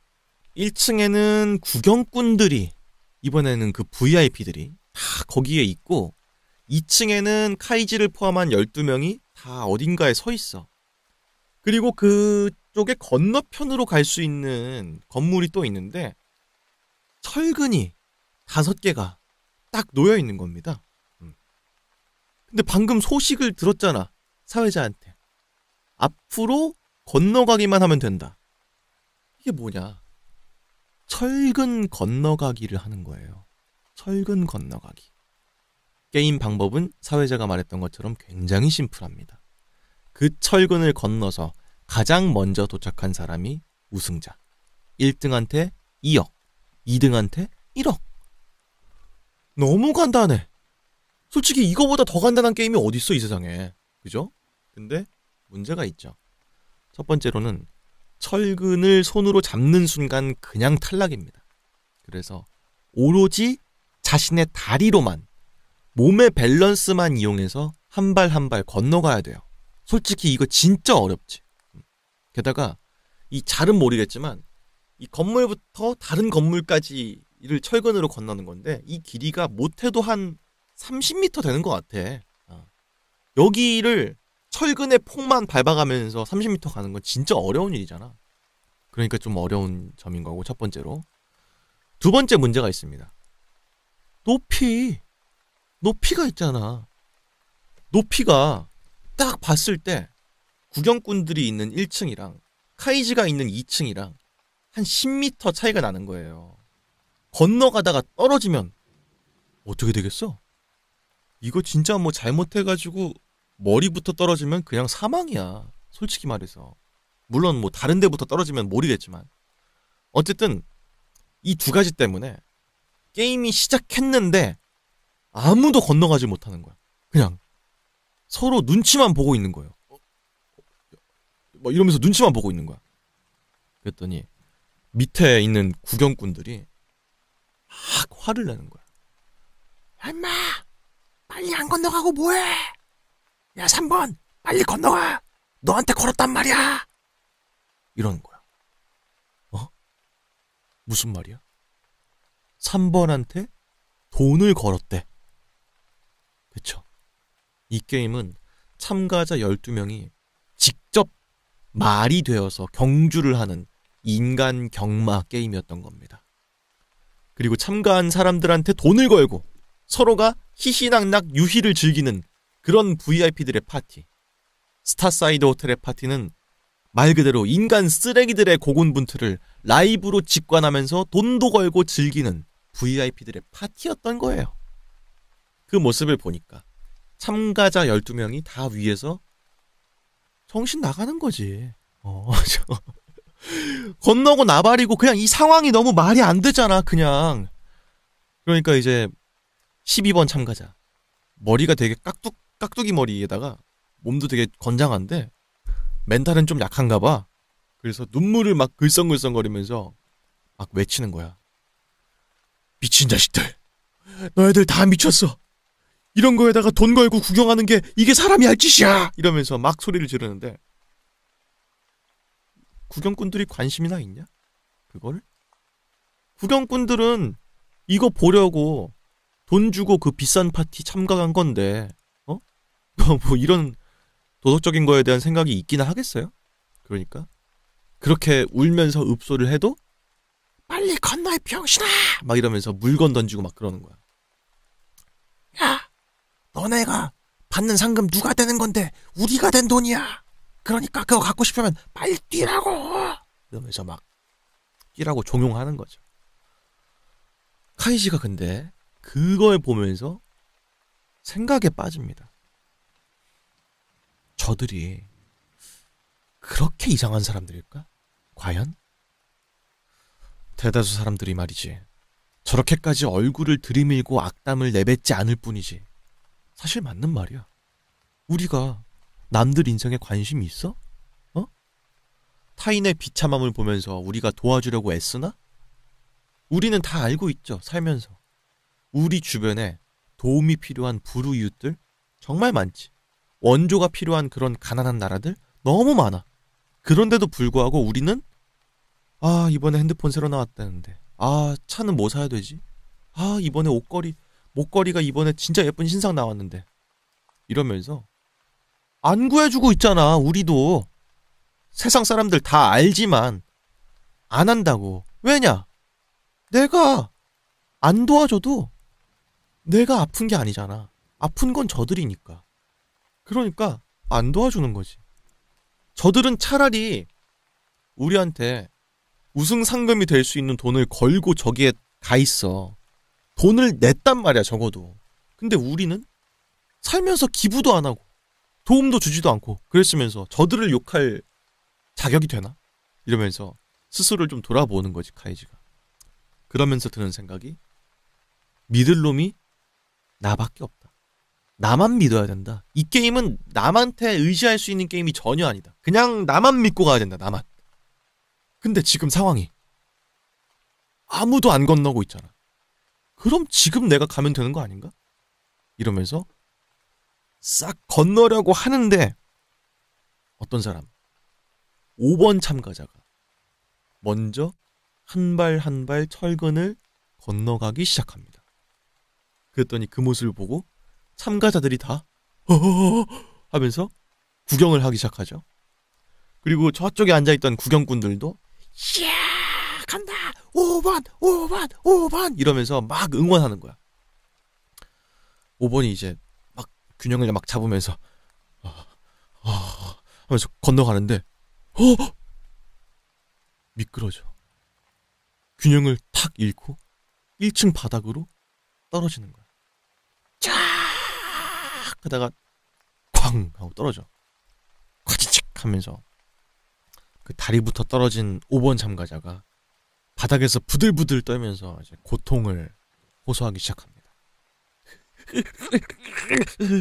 1층에는 구경꾼들이 이번에는 그 VIP들이 다 거기에 있고 2층에는 카이지를 포함한 12명이 다 어딘가에 서 있어. 그리고 그쪽에 건너편으로 갈 수 있는 건물이 또 있는데 철근이 5개가 딱 놓여 있는 겁니다. 근데 방금 소식을 들었잖아. 사회자한테. 앞으로 건너가기만 하면 된다. 이게 뭐냐? 철근 건너가기를 하는 거예요. 철근 건너가기. 게임 방법은 사회자가 말했던 것처럼 굉장히 심플합니다. 그 철근을 건너서 가장 먼저 도착한 사람이 우승자. 1등한테 2억, 2등한테 1억. 너무 간단해. 솔직히 이거보다 더 간단한 게임이 어딨어 이 세상에. 그죠? 근데 문제가 있죠. 첫 번째로는 철근을 손으로 잡는 순간 그냥 탈락입니다. 그래서 오로지 자신의 다리로만, 몸의 밸런스만 이용해서 한 발 한 발 건너가야 돼요. 솔직히 이거 진짜 어렵지. 게다가 이 잘은 모르겠지만 이 건물부터 다른 건물까지를 철근으로 건너는 건데 이 길이가 못해도 한 30m 되는 것 같아. 여기를 철근의 폭만 밟아가면서 30m 가는 건 진짜 어려운 일이잖아. 그러니까 좀 어려운 점인 거고, 첫 번째로. 두 번째 문제가 있습니다. 높이가 있잖아. 높이가 딱 봤을 때 구경꾼들이 있는 1층이랑 카이지가 있는 2층이랑 한 10m 차이가 나는 거예요. 건너가다가 떨어지면 어떻게 되겠어? 이거 진짜 뭐 잘못해가지고 머리부터 떨어지면 그냥 사망이야. 솔직히 말해서. 물론 뭐 다른 데부터 떨어지면 모르겠지만. 어쨌든 이 두 가지 때문에 게임이 시작했는데 아무도 건너가지 못하는 거야. 그냥 서로 눈치만 보고 있는 거예요. 뭐 이러면서 눈치만 보고 있는 거야. 그랬더니 밑에 있는 구경꾼들이 막 화를 내는 거야. 야, 임마! 빨리 안 건너가고 뭐해? 야, 3번! 빨리 건너가! 너한테 걸었단 말이야! 이러는 거야. 무슨 말이야? 3번한테 돈을 걸었대. 그쵸? 이 게임은 참가자 12명이 직접 말이 되어서 경주를 하는 인간 경마 게임이었던 겁니다. 그리고 참가한 사람들한테 돈을 걸고 서로가 희희낙낙 유희를 즐기는 그런 VIP들의 파티. 스타사이드 호텔의 파티는 말 그대로 인간 쓰레기들의 고군분투를 라이브로 직관하면서 돈도 걸고 즐기는 VIP들의 파티였던 거예요. 그 모습을 보니까 참가자 12명이 다 위에서 정신 나가는 거지. 건너고 나발이고 그냥 이 상황이 너무 말이 안 되잖아, 그냥. 그러니까 이제 12번 참가자. 머리가 되게 깍두기 머리에다가 몸도 되게 건장한데 멘탈은 좀 약한가 봐. 그래서 눈물을 막 글썽글썽거리면서 막 외치는 거야. 미친 자식들. 너희들 다 미쳤어. 이런 거에다가 돈 걸고 구경하는 게 이게 사람이 할 짓이야. 이러면서 막 소리를 지르는데 구경꾼들이 관심이나 있냐? 그거를? 구경꾼들은 이거 보려고 돈 주고 그 비싼 파티 참가한 건데 뭐 이런 도덕적인 거에 대한 생각이 있기는 하겠어요? 그러니까 그렇게 울면서 읍소를 해도 빨리 건너해 병신아! 막 이러면서 물건 던지고 막 그러는 거야. 야, 너네가 받는 상금 누가 되는 건데 우리가 된 돈이야. 그러니까 그거 갖고 싶으면 빨리 뛰라고! 이러면서 막 뛰라고 종용하는 거죠. 카이지가 근데 그걸 보면서 생각에 빠집니다. 저들이 그렇게 이상한 사람들일까? 과연? 대다수 사람들이 말이지 저렇게까지 얼굴을 들이밀고 악담을 내뱉지 않을 뿐이지 사실 맞는 말이야. 우리가 남들 인생에 관심이 있어? 타인의 비참함을 보면서 우리가 도와주려고 애쓰나? 우리는 다 알고 있죠, 살면서. 우리 주변에 도움이 필요한 불우이웃들 정말 많지. 원조가 필요한 그런 가난한 나라들 너무 많아. 그런데도 불구하고 우리는 이번에 핸드폰 새로 나왔다는데 차는 뭐 사야 되지? 이번에 목걸이가 이번에 진짜 예쁜 신상 나왔는데 이러면서 안 구해주고 있잖아. 우리도 세상 사람들 다 알지만 안 한다고. 왜냐? 내가 안 도와줘도 내가 아픈 게 아니잖아. 아픈 건 저들이니까. 그러니까 안 도와주는 거지. 저들은 차라리 우리한테 우승 상금이 될 수 있는 돈을 걸고 저기에 가 있어. 돈을 냈단 말이야, 적어도. 근데 우리는 살면서 기부도 안 하고 도움도 주지도 않고 그랬으면서 저들을 욕할 자격이 되나? 이러면서 스스로를 좀 돌아보는 거지, 카이지가. 그러면서 드는 생각이 믿을 놈이 나밖에 없다. 나만 믿어야 된다. 이 게임은 남한테 의지할 수 있는 게임이 전혀 아니다. 그냥 나만 믿고 가야 된다. 나만. 근데 지금 상황이 아무도 안 건너고 있잖아. 그럼 지금 내가 가면 되는 거 아닌가? 이러면서 싹 건너려고 하는데 어떤 사람 5번 참가자가 먼저 한 발 한 발 철근을 건너가기 시작합니다. 그랬더니 그 모습을 보고 참가자들이 다 어어어 하면서 구경을 하기 시작하죠. 그리고 저쪽에 앉아있던 구경꾼들도 이야 간다 5번 5번 5번 이러면서 막 응원하는 거야. 5번이 이제 막 균형을 막 잡으면서 하면서 건너가는데 미끄러져. 균형을 탁 잃고 1층 바닥으로 떨어지는 거야. 쫙 하다가 쾅 하고 떨어져. 콱치칙 하면서 그 다리부터 떨어진 5번 참가자가 바닥에서 부들부들 떨면서 이제 고통을 호소하기 시작합니다.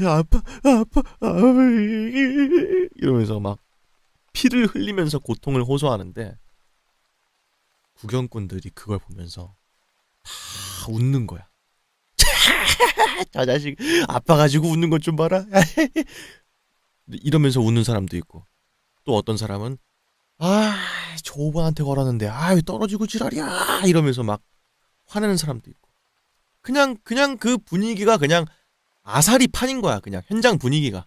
아파 이러면서 막 피를 흘리면서 고통을 호소하는데 구경꾼들이 그걸 보면서 다 웃는 거야. 저 자식 아파가지고 웃는 것 좀 봐라. 이러면서 웃는 사람도 있고 또 어떤 사람은 저 5번한테 걸었는데 떨어지고 지랄이야 이러면서 막 화내는 사람도 있고 그냥 그 분위기가 그냥 아사리 판인 거야. 그냥 현장 분위기가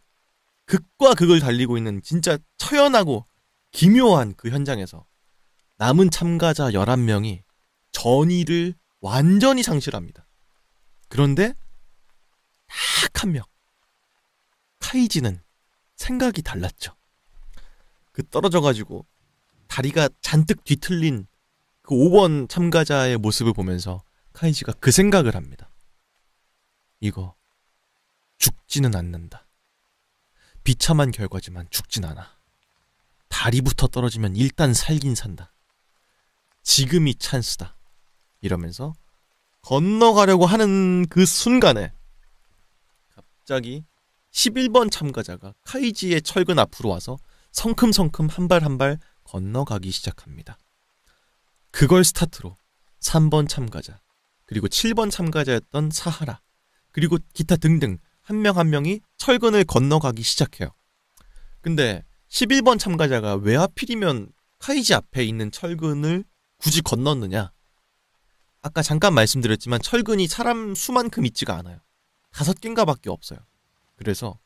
극과 극을 달리고 있는 진짜 처연하고 기묘한 그 현장에서 남은 참가자 11명이 전의를 완전히 상실합니다. 그런데 딱 한 명 카이지는 생각이 달랐죠. 그 떨어져가지고 다리가 잔뜩 뒤틀린 그 5번 참가자의 모습을 보면서 카이지가 그 생각을 합니다. 이거 죽지는 않는다. 비참한 결과지만 죽진 않아. 다리부터 떨어지면 일단 살긴 산다. 지금이 찬스다. 이러면서 건너가려고 하는 그 순간에 갑자기 11번 참가자가 카이지의 철근 앞으로 와서 성큼성큼 한 발 한 발 건너가기 시작합니다. 그걸 스타트로 3번 참가자, 그리고 7번 참가자였던 사하라, 그리고 기타 등등 한 명 한 명이 철근을 건너가기 시작해요. 근데 11번 참가자가 왜 하필이면 카이지 앞에 있는 철근을 굳이 건넜느냐? 아까 잠깐 말씀드렸지만 철근이 사람 수만큼 있지가 않아요. 5개인가 밖에 없어요. 그래서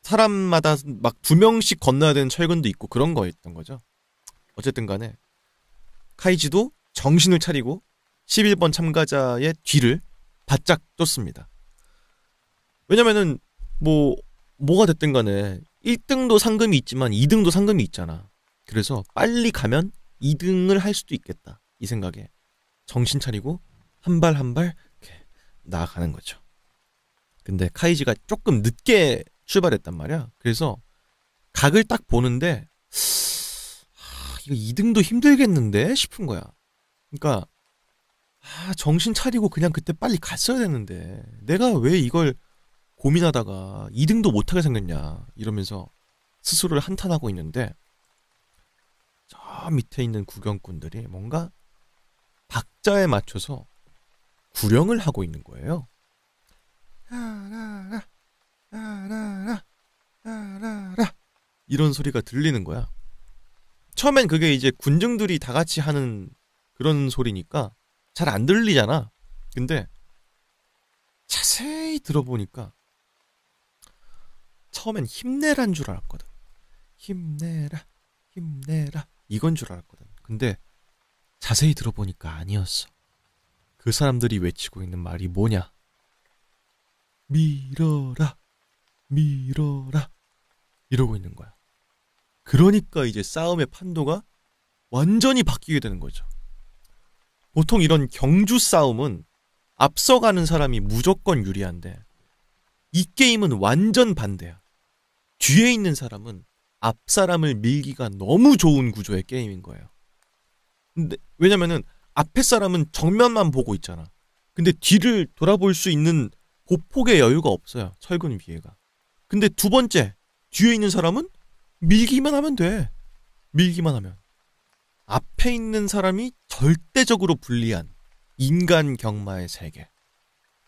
사람마다 막 2명씩 건너야 되는 철근도 있고 그런 거였던 거죠. 어쨌든 간에 카이지도 정신을 차리고 11번 참가자의 뒤를 바짝 쫓습니다. 왜냐면은 뭐가 됐든 간에 1등도 상금이 있지만 2등도 상금이 있잖아. 그래서 빨리 가면 2등을 할 수도 있겠다. 이 생각에 정신 차리고 한 발 한 발 이렇게 나아가는 거죠. 근데 카이지가 조금 늦게 출발했단 말이야. 그래서 각을 딱 보는데 이거 2등도 힘들겠는데 싶은 거야. 그러니까 정신 차리고 그냥 그때 빨리 갔어야 됐는데 내가 왜 이걸 고민하다가 2등도 못하게 생겼냐 이러면서 스스로를 한탄하고 있는데 저 밑에 있는 구경꾼들이 뭔가 박자에 맞춰서 구령을 하고 있는 거예요. 이런 소리가 들리는 거야. 처음엔 그게 이제 군중들이 다 같이 하는 그런 소리니까 잘 안 들리잖아. 근데 자세히 들어보니까 처음엔 힘내란 줄 알았거든. 힘내라, 힘내라 이건 줄 알았거든. 근데 자세히 들어보니까 아니었어. 그 사람들이 외치고 있는 말이 뭐냐? 밀어라, 밀어라 이러고 있는 거야. 그러니까 이제 싸움의 판도가 완전히 바뀌게 되는 거죠. 보통 이런 경주 싸움은 앞서가는 사람이 무조건 유리한데 이 게임은 완전 반대야. 뒤에 있는 사람은 앞 사람을 밀기가 너무 좋은 구조의 게임인 거예요. 근데 왜냐면은 앞에 사람은 정면만 보고 있잖아. 근데 뒤를 돌아볼 수 있는 보폭의 여유가 없어요. 철근 위에가. 근데 두 번째 뒤에 있는 사람은 밀기만 하면 돼. 밀기만 하면. 앞에 있는 사람이 절대적으로 불리한 인간 경마의 세계.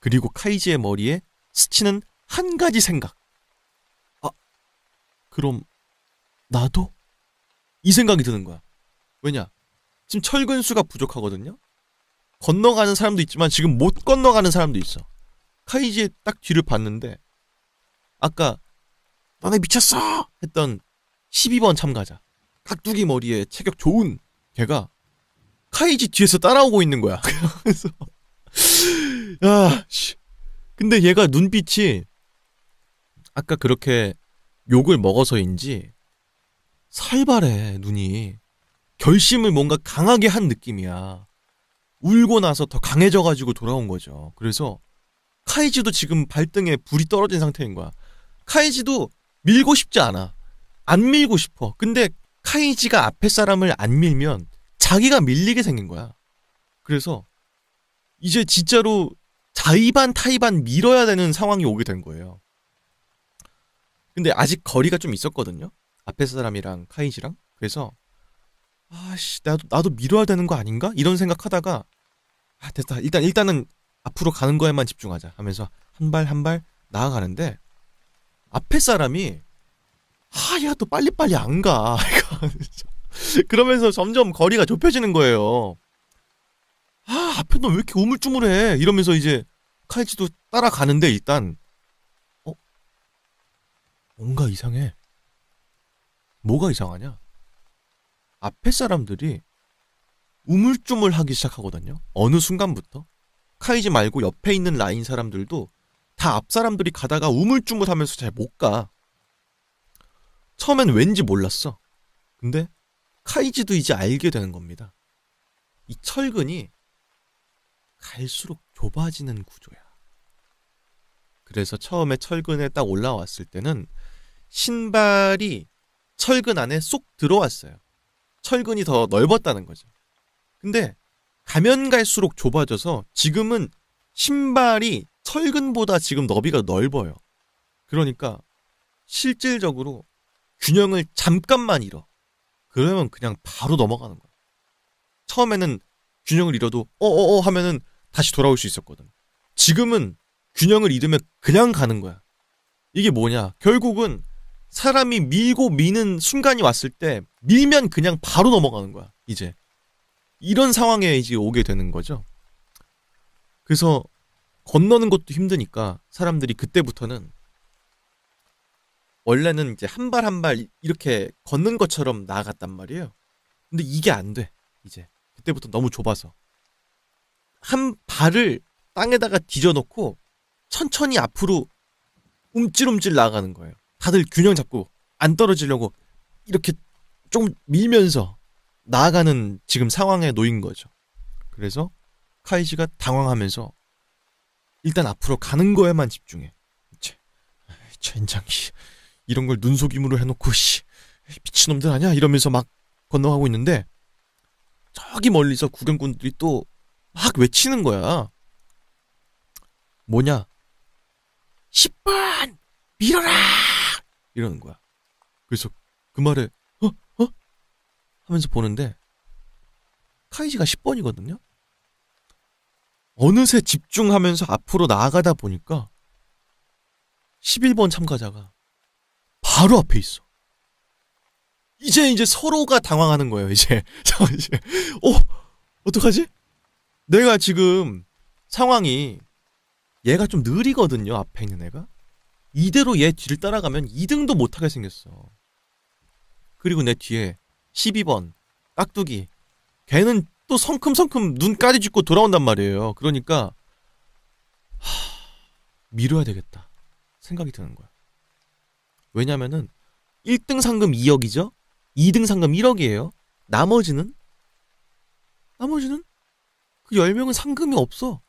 그리고 카이지의 머리에 스치는 한 가지 생각. 아, 그럼 나도? 이 생각이 드는 거야. 왜냐? 지금 철근수가 부족하거든요? 건너가는 사람도 있지만 지금 못 건너가는 사람도 있어. 카이지의 딱 뒤를 봤는데 아까 너네 미쳤어! 했던 12번 참가자, 깍두기 머리에 체격 좋은 걔가 카이지 뒤에서 따라오고 있는 거야. 그래서 야, 씨. 근데 얘가 눈빛이 아까 그렇게 욕을 먹어서인지 살벌해, 눈이. 결심을 뭔가 강하게 한 느낌이야. 울고 나서 더 강해져가지고 돌아온 거죠. 그래서 카이지도 지금 발등에 불이 떨어진 상태인 거야. 카이지도 밀고 싶지 않아. 안 밀고 싶어. 근데 카이지가 앞에 사람을 안 밀면 자기가 밀리게 생긴 거야. 그래서 이제 진짜로 자의반 타의반 밀어야 되는 상황이 오게 된 거예요. 근데 아직 거리가 좀 있었거든요. 앞에 사람이랑 카이지랑. 그래서 아씨, 나도 밀어야 되는 거 아닌가? 이런 생각하다가 아, 됐다. 일단은 앞으로 가는 거에만 집중하자 하면서 한 발 한 발 나아가는데 앞에 사람이 야, 또 빨리빨리 안 가. 그러면서 점점 거리가 좁혀지는 거예요. 앞에 너 왜 이렇게 우물쭈물해? 이러면서 이제 카이지도 따라가는데 일단 뭔가 이상해. 뭐가 이상하냐? 앞에 사람들이 우물쭈물하기 시작하거든요. 어느 순간부터 카이지 말고 옆에 있는 라인 사람들도 다 앞 사람들이 가다가 우물쭈물하면서 잘 못 가. 처음엔 왠지 몰랐어. 근데 카이지도 이제 알게 되는 겁니다. 이 철근이 갈수록 좁아지는 구조야. 그래서 처음에 철근에 딱 올라왔을 때는 신발이 철근 안에 쏙 들어왔어요. 철근이 더 넓었다는 거죠. 근데 가면 갈수록 좁아져서 지금은 신발이 철근보다 지금 너비가 넓어요. 그러니까 실질적으로 균형을 잠깐만 잃어. 그러면 그냥 바로 넘어가는 거야. 처음에는 균형을 잃어도 하면은 다시 돌아올 수 있었거든. 지금은 균형을 잃으면 그냥 가는 거야. 이게 뭐냐? 결국은 사람이 밀고 미는 순간이 왔을 때 밀면 그냥 바로 넘어가는 거야. 이제 이런 상황에 이제 오게 되는 거죠. 그래서 건너는 것도 힘드니까 사람들이 그때부터는 원래는 이제 한 발 한 발 이렇게 걷는 것처럼 나아갔단 말이에요. 근데 이게 안 돼. 이제 그때부터 너무 좁아서 한 발을 땅에다가 뒤져놓고 천천히 앞으로 움찔움찔 나아가는 거예요. 다들 균형 잡고 안 떨어지려고 이렇게 좀 밀면서 나아가는 지금 상황에 놓인 거죠. 그래서 카이지가 당황하면서 일단 앞으로 가는 거에만 집중해. 젠장, 이런 걸 눈속임으로 해놓고 미친놈들 아니야? 이러면서 막 건너가고 있는데 저기 멀리서 구경꾼들이 또 막 외치는 거야. 뭐냐? 10번! 밀어라! 이러는 거야. 그래서 그 말에 하면서 보는데 카이지가 10번이거든요? 어느새 집중하면서 앞으로 나아가다 보니까 11번 참가자가 바로 앞에 있어. 이제 서로가 당황하는 거예요, 이제. 어떡하지? 내가 지금 상황이 얘가 좀 느리거든요, 앞에 있는 애가. 이대로 얘 뒤를 따라가면 2등도 못하게 생겼어. 그리고 내 뒤에 12번 깍두기, 걔는 또 성큼성큼 눈까지 쥐고 돌아온단 말이에요. 그러니까 밀어야 되겠다 생각이 드는 거야. 왜냐면은 1등 상금 2억이죠? 2등 상금 1억이에요. 나머지는 그 10명은 상금이 없어.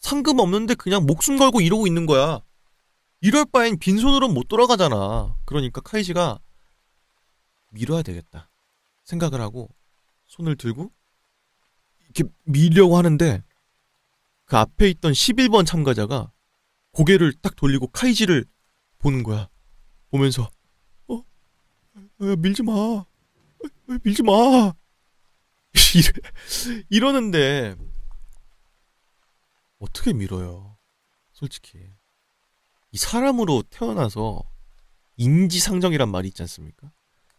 상금 없는데 그냥 목숨 걸고 이러고 있는 거야. 이럴 바엔 빈손으로 못 돌아가잖아. 그러니까 카이지가 밀어야 되겠다 생각을 하고 손을 들고 이렇게 밀려고 하는데 그 앞에 있던 11번 참가자가 고개를 딱 돌리고 카이지를 보는 거야. 보면서 밀지 마. 밀지 마. 이러는데 어떻게 밀어요? 솔직히. 이 사람으로 태어나서 인지상정이란 말이 있지 않습니까?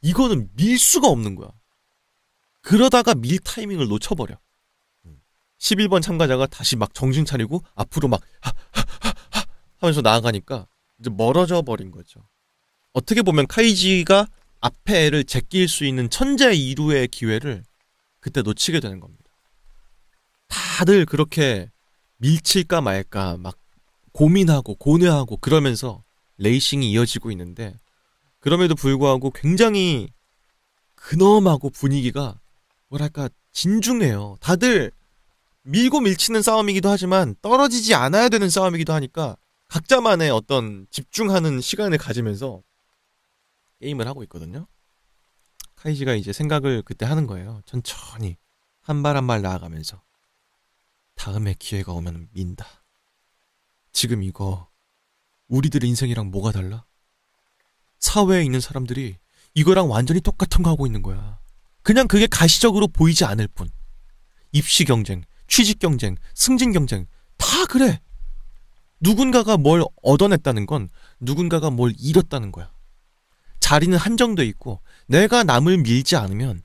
이거는 밀 수가 없는 거야. 그러다가 밀 타이밍을 놓쳐버려. 11번 참가자가 다시 막 정신 차리고 앞으로 막 하면서 나아가니까 이제 멀어져 버린 거죠. 어떻게 보면 카이지가 앞에를 제낄 수 있는 천재 이루의 기회를 그때 놓치게 되는 겁니다. 다들 그렇게 밀칠까 말까 막 고민하고 고뇌하고 그러면서 레이싱이 이어지고 있는데, 그럼에도 불구하고 굉장히 근엄하고 분위기가 뭐랄까 진중해요. 다들 밀고 밀치는 싸움이기도 하지만 떨어지지 않아야 되는 싸움이기도 하니까 각자만의 어떤 집중하는 시간을 가지면서 게임을 하고 있거든요. 카이지가 이제 생각을 그때 하는 거예요. 천천히 한 발 한 발 나아가면서 다음에 기회가 오면 민다. 지금 이거 우리들 인생이랑 뭐가 달라? 사회에 있는 사람들이 이거랑 완전히 똑같은 거 하고 있는 거야. 그냥 그게 가시적으로 보이지 않을 뿐. 입시 경쟁, 취직 경쟁, 승진 경쟁 다 그래. 누군가가 뭘 얻어냈다는 건 누군가가 뭘 잃었다는 거야. 자리는 한정돼 있고 내가 남을 밀지 않으면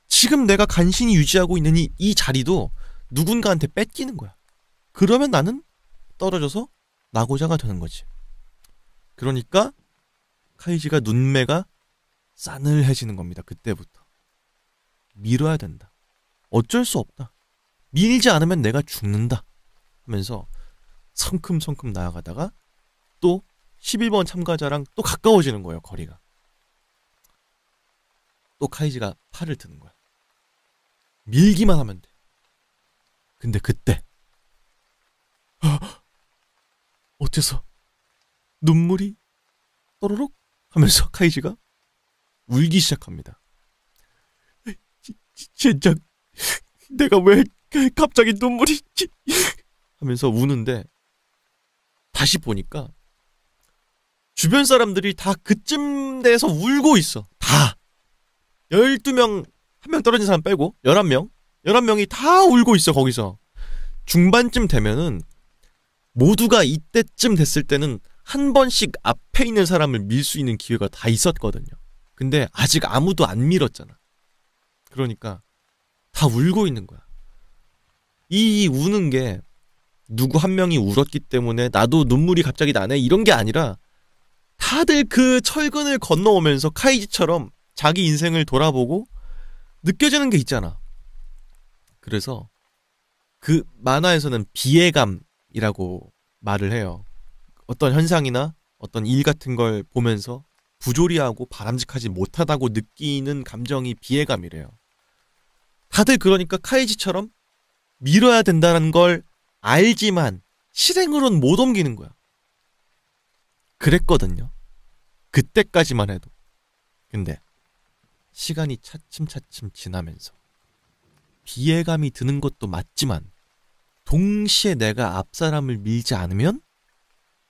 지금 내가 간신히 유지하고 있는 이 자리도 누군가한테 뺏기는 거야. 그러면 나는 떨어져서 나고자가 되는 거지. 그러니까 카이지가 눈매가 싸늘해지는 겁니다. 그때부터. 밀어야 된다. 어쩔 수 없다. 밀지 않으면 내가 죽는다 하면서 성큼성큼 나아가다가 또 11번 참가자랑 또 가까워지는 거예요. 거리가. 또 카이지가 팔을 드는 거야. 밀기만 하면 돼. 근데 그때 어째서 눈물이 또로록 하면서 카이지가 울기 시작합니다. 진짜 내가 왜 갑자기 눈물이 하면서 우는데, 다시 보니까 주변 사람들이 다 그쯤 돼서 울고 있어. 다 12명, 한 명 떨어진 사람 빼고 11명이 다 울고 있어. 거기서 중반쯤 되면은 모두가 이때쯤 됐을 때는 한 번씩 앞에 있는 사람을 밀 수 있는 기회가 다 있었거든요. 근데 아직 아무도 안 밀었잖아. 그러니까 다 울고 있는 거야. 이 우는 게 누구 한 명이 울었기 때문에 나도 눈물이 갑자기 나네 이런 게 아니라 다들 그 철근을 건너오면서 카이지처럼 자기 인생을 돌아보고 느껴지는 게 있잖아. 그래서 그 만화에서는 비애감이라고 말을 해요. 어떤 현상이나 어떤 일 같은 걸 보면서 부조리하고 바람직하지 못하다고 느끼는 감정이 비애감이래요. 다들 그러니까 카이지처럼 밀어야 된다는 걸 알지만 실행으로는 못 옮기는 거야. 그랬거든요. 그때까지만 해도. 근데 시간이 차츰차츰 지나면서 비애감이 드는 것도 맞지만 동시에 내가 앞사람을 밀지 않으면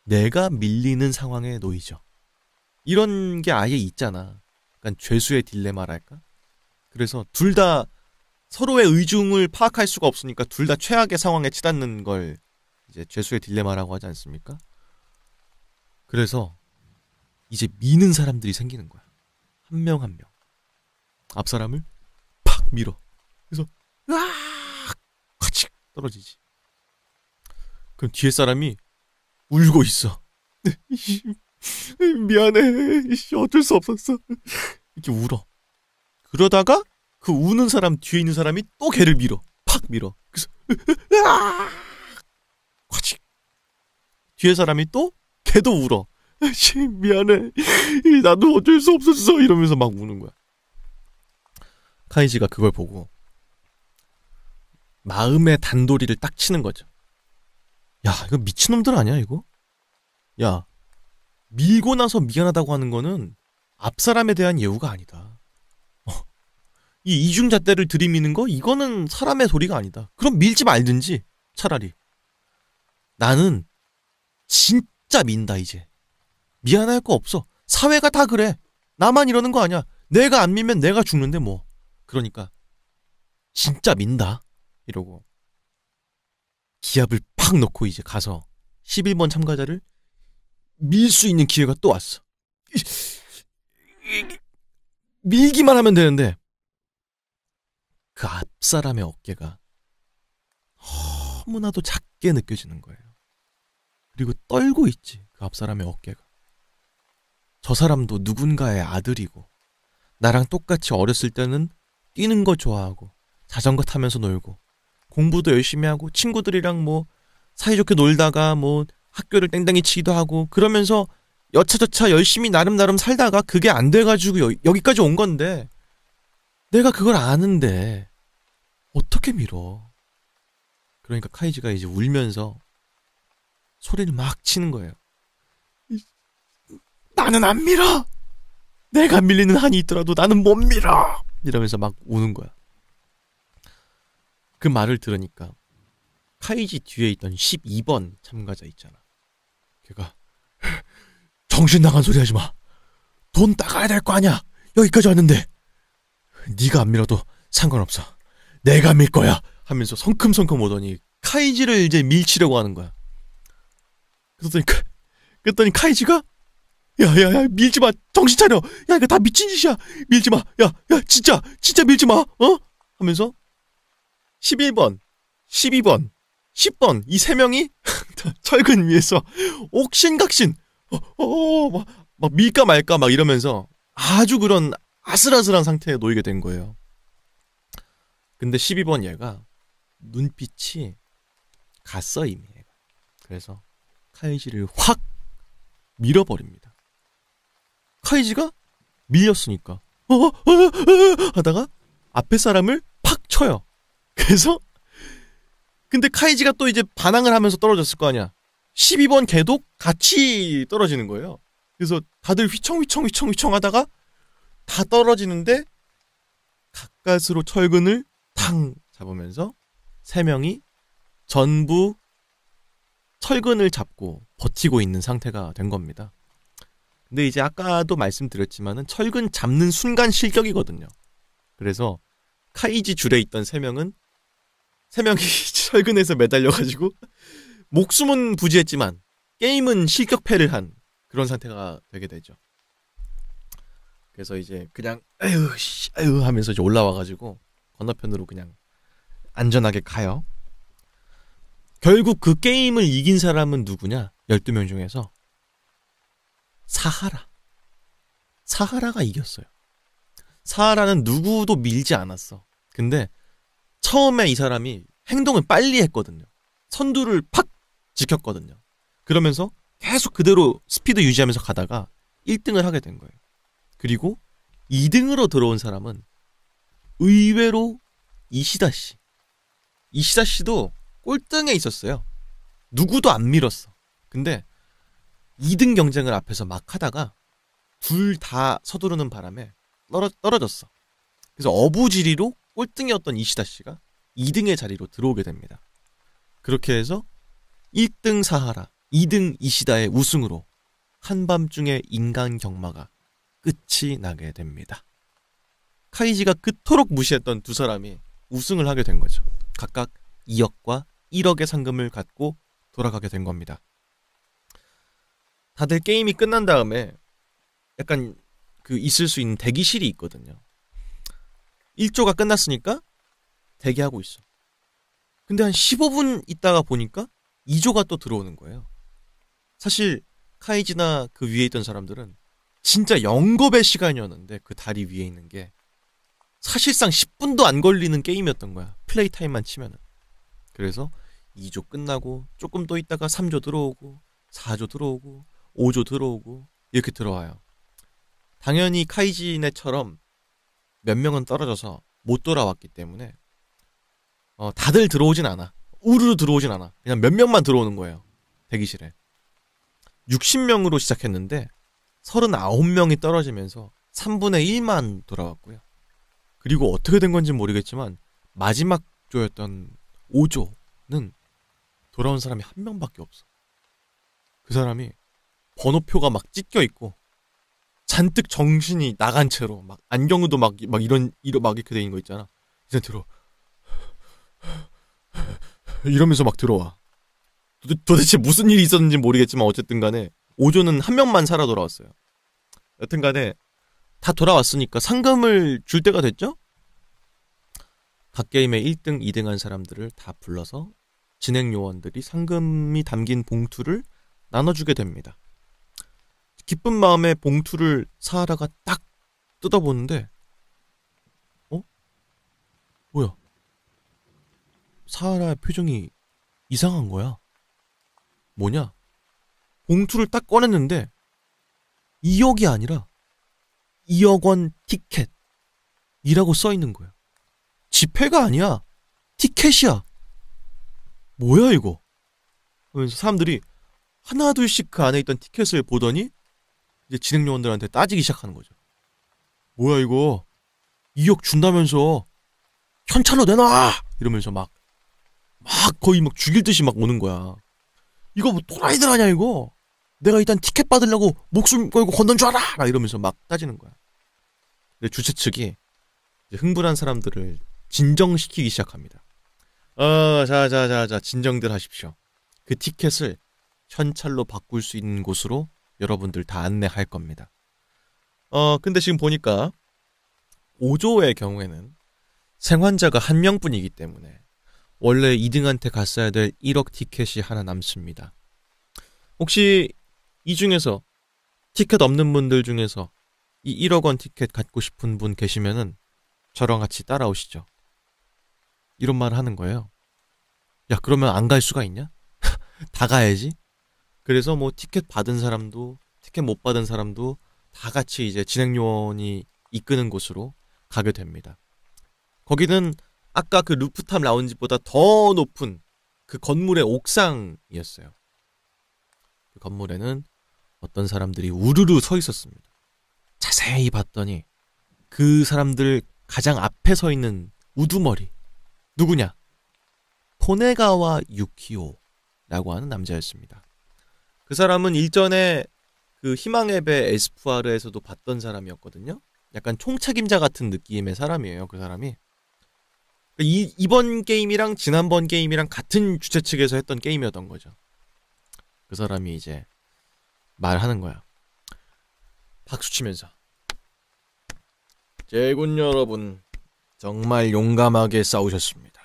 내가 밀리는 상황에 놓이죠. 이런 게 아예 있잖아. 약간 죄수의 딜레마랄까? 그래서 둘 다 서로의 의중을 파악할 수가 없으니까 둘 다 최악의 상황에 치닫는 걸 이제 죄수의 딜레마라고 하지 않습니까? 그래서 이제 미는 사람들이 생기는 거야. 한 명 한 명. 앞 사람을 팍 밀어. 그래서 으악! 같이 떨어지지. 그럼 뒤에 사람이 울고 있어. 미안해. 어쩔 수 없었어. 이렇게 울어. 그러다가 그 우는 사람 뒤에 있는 사람이 또 걔를 밀어. 팍 밀어. 그래서 으악! 같이. 뒤에 사람이 또 걔도 울어. 미안해. 나도 어쩔 수 없었어. 이러면서 막 우는 거야. 카이지가 그걸 보고 마음의 단도리를 딱 치는 거죠. 야, 이거 미친놈들 아니야 이거? 야, 밀고 나서 미안하다고 하는 거는 앞사람에 대한 예우가 아니다. 이 이중잣대를 들이미는 거 이거는 사람의 도리가 아니다. 그럼 밀지 말든지 차라리. 나는 진짜 민다 이제. 미안할 거 없어. 사회가 다 그래. 나만 이러는 거 아니야. 내가 안 밀면 내가 죽는데 뭐. 그러니까 진짜 민다 이러고 기압을 팍 넣고 이제 가서 11번 참가자를 밀 수 있는 기회가 또 왔어. 밀기만 하면 되는데 그 앞사람의 어깨가 너무나도 작게 느껴지는 거예요. 그리고 떨고 있지, 그 앞사람의 어깨가. 저 사람도 누군가의 아들이고 나랑 똑같이 어렸을 때는 뛰는 거 좋아하고 자전거 타면서 놀고 공부도 열심히 하고 친구들이랑 뭐 사이좋게 놀다가 뭐 학교를 땡땡이 치기도 하고 그러면서 여차저차 열심히 나름 살다가 그게 안 돼가지고 여기까지 온 건데 내가 그걸 아는데 어떻게 밀어. 그러니까 카이지가 이제 울면서 소리를 막 치는 거예요. 나는 안 밀어. 내가 밀리는 한이 있더라도 나는 못 밀어. 이러면서 막 우는 거야. 그 말을 들으니까 카이지 뒤에 있던 12번 참가자 있잖아. 걔가 정신 나간 소리 하지 마. 돈 따가야 될 거 아니야. 여기까지 왔는데. 네가 안 밀어도 상관없어. 내가 밀 거야. 하면서 성큼성큼 오더니 카이지를 이제 밀치려고 하는 거야. 그랬더니 카이지가 야 밀지 마. 정신 차려. 야 이거 다 미친 짓이야. 밀지 마. 야 진짜 밀지 마. 하면서 11번, 12번, 10번 이 세 명이 철근 위에서 옥신각신 막 밀까 말까 막 이러면서 아주 그런 아슬아슬한 상태에 놓이게 된 거예요. 근데 12번 얘가 눈빛이 갔어 이미. 그래서 카이지를 확 밀어버립니다. 카이지가 밀렸으니까 하다가 앞에 사람을 팍 쳐요. 그래서 근데 카이지가 또 이제 반항을 하면서 떨어졌을 거 아니야. 12번 걔도 같이 떨어지는 거예요. 그래서 다들 휘청휘청 하다가 다 떨어지는데 가까스로 철근을 탕 잡으면서 세 명이 전부 철근을 잡고 버티고 있는 상태가 된 겁니다. 근데 이제 아까도 말씀드렸지만은 철근 잡는 순간 실격이거든요. 그래서 카이지 줄에 있던 세 명이 철근에서 매달려가지고 목숨은 부지했지만 게임은 실격패를 한 그런 상태가 되게 되죠. 그래서 이제 그냥 아유 하면서 이제 올라와가지고 건너편으로 그냥 안전하게 가요. 결국 그 게임을 이긴 사람은 누구냐? 12명 중에서 사하라가 이겼어요. 사하라는 누구도 밀지 않았어. 근데 처음에 이 사람이 행동을 빨리 했거든요. 선두를 팍 지켰거든요. 그러면서 계속 그대로 스피드 유지하면서 가다가 1등을 하게 된 거예요. 그리고 2등으로 들어온 사람은 의외로 이시다 씨. 이시다 씨도 꼴등에 있었어요. 누구도 안 밀었어. 근데 2등 경쟁을 앞에서 막 하다가 둘 다 서두르는 바람에 떨어졌어. 그래서 어부지리로 꼴등이었던 이시다 씨가 2등의 자리로 들어오게 됩니다. 그렇게 해서 1등 사하라, 2등 이시다의 우승으로 한밤중의 인간 경마가 끝이 나게 됩니다. 카이지가 그토록 무시했던 두 사람이 우승을 하게 된 거죠. 각각 2억과 1억의 상금을 갖고 돌아가게 된 겁니다. 다들 게임이 끝난 다음에 약간 그 있을 수 있는 대기실이 있거든요. 1조가 끝났으니까 대기하고 있어. 근데 한 15분 있다가 보니까 2조가 또 들어오는 거예요. 사실 카이지나 그 위에 있던 사람들은 진짜 영겁의 시간이었는데 그 다리 위에 있는 게 사실상 10분도 안 걸리는 게임이었던 거야. 플레이 타임만 치면은. 그래서 2조 끝나고 조금 또 있다가 3조 들어오고 4조 들어오고 5조 들어오고 이렇게 들어와요. 당연히 카이지네처럼 몇 명은 떨어져서 못 돌아왔기 때문에 다들 들어오진 않아. 우르르 들어오진 않아. 그냥 몇 명만 들어오는 거예요. 대기실에. 60명으로 시작했는데 39명이 떨어지면서 3분의 1만 돌아왔고요. 그리고 어떻게 된 건지 모르겠지만 마지막 조였던 5조는 돌아온 사람이 한 명밖에 없어. 그 사람이 번호표가 막 찢겨 있고 잔뜩 정신이 나간 채로 막 안경도 막 이런 막 이렇게 돼 있는 거 있잖아. 이 상태로 이러면서 막 들어와. 도대체 무슨 일이 있었는지 모르겠지만 어쨌든 간에 오조는 한 명만 살아 돌아왔어요. 여튼 간에 다 돌아왔으니까 상금을 줄 때가 됐죠? 각 게임의 1등, 2등 한 사람들을 다 불러서 진행 요원들이 상금이 담긴 봉투를 나눠주게 됩니다. 기쁜 마음에 봉투를 사하라가 딱 뜯어보는데 뭐야? 사하라의 표정이 이상한 거야. 뭐냐? 봉투를 딱 꺼냈는데 2억이 아니라 2억 원 티켓이라고 써있는 거야. 지폐가 아니야. 티켓이야. 뭐야 이거? 그러면서 사람들이 하나 둘씩 그 안에 있던 티켓을 보더니 이제 진행 요원들한테 따지기 시작하는 거죠. 뭐야 이거? 2억 준다면서 현찰로 내놔! 이러면서 막 거의 막 죽일 듯이 막 오는 거야. 이거 뭐 또라이들 아냐 이거? 내가 일단 티켓 받으려고 목숨 걸고 건넌 줄 알아! 막 이러면서 막 따지는 거야. 근데 주최 측이 이제 흥분한 사람들을 진정시키기 시작합니다. 자, 진정들 하십시오. 그 티켓을 현찰로 바꿀 수 있는 곳으로 여러분들 다 안내할 겁니다. 근데 지금 보니까 5조의 경우에는 생환자가 한 명뿐이기 때문에 원래 2등한테 갔어야 될 1억 티켓이 하나 남습니다. 혹시 이 중에서 티켓 없는 분들 중에서 이 1억 원 티켓 갖고 싶은 분 계시면은 저랑 같이 따라오시죠. 이런 말을 하는 거예요. 야, 그러면 안 갈 수가 있냐? 다 가야지. 그래서 뭐 티켓 받은 사람도 티켓 못 받은 사람도 다 같이 이제 진행 요원이 이끄는 곳으로 가게 됩니다. 거기는 아까 그 루프탑 라운지보다 더 높은 그 건물의 옥상이었어요. 그 건물에는 어떤 사람들이 우르르 서 있었습니다. 자세히 봤더니 그 사람들 가장 앞에 서 있는 우두머리 누구냐? 토네가와 유키오라고 하는 남자였습니다. 그 사람은 일전에 그 희망앱의 에스푸아르에서도 봤던 사람이었거든요. 약간 총책임자 같은 느낌의 사람이에요. 그 사람이. 이번 게임이랑 지난번 게임이랑 같은 주최 측에서 했던 게임이었던 거죠. 그 사람이 이제 말하는 거야. 박수 치면서. 제군 여러분, 정말 용감하게 싸우셨습니다.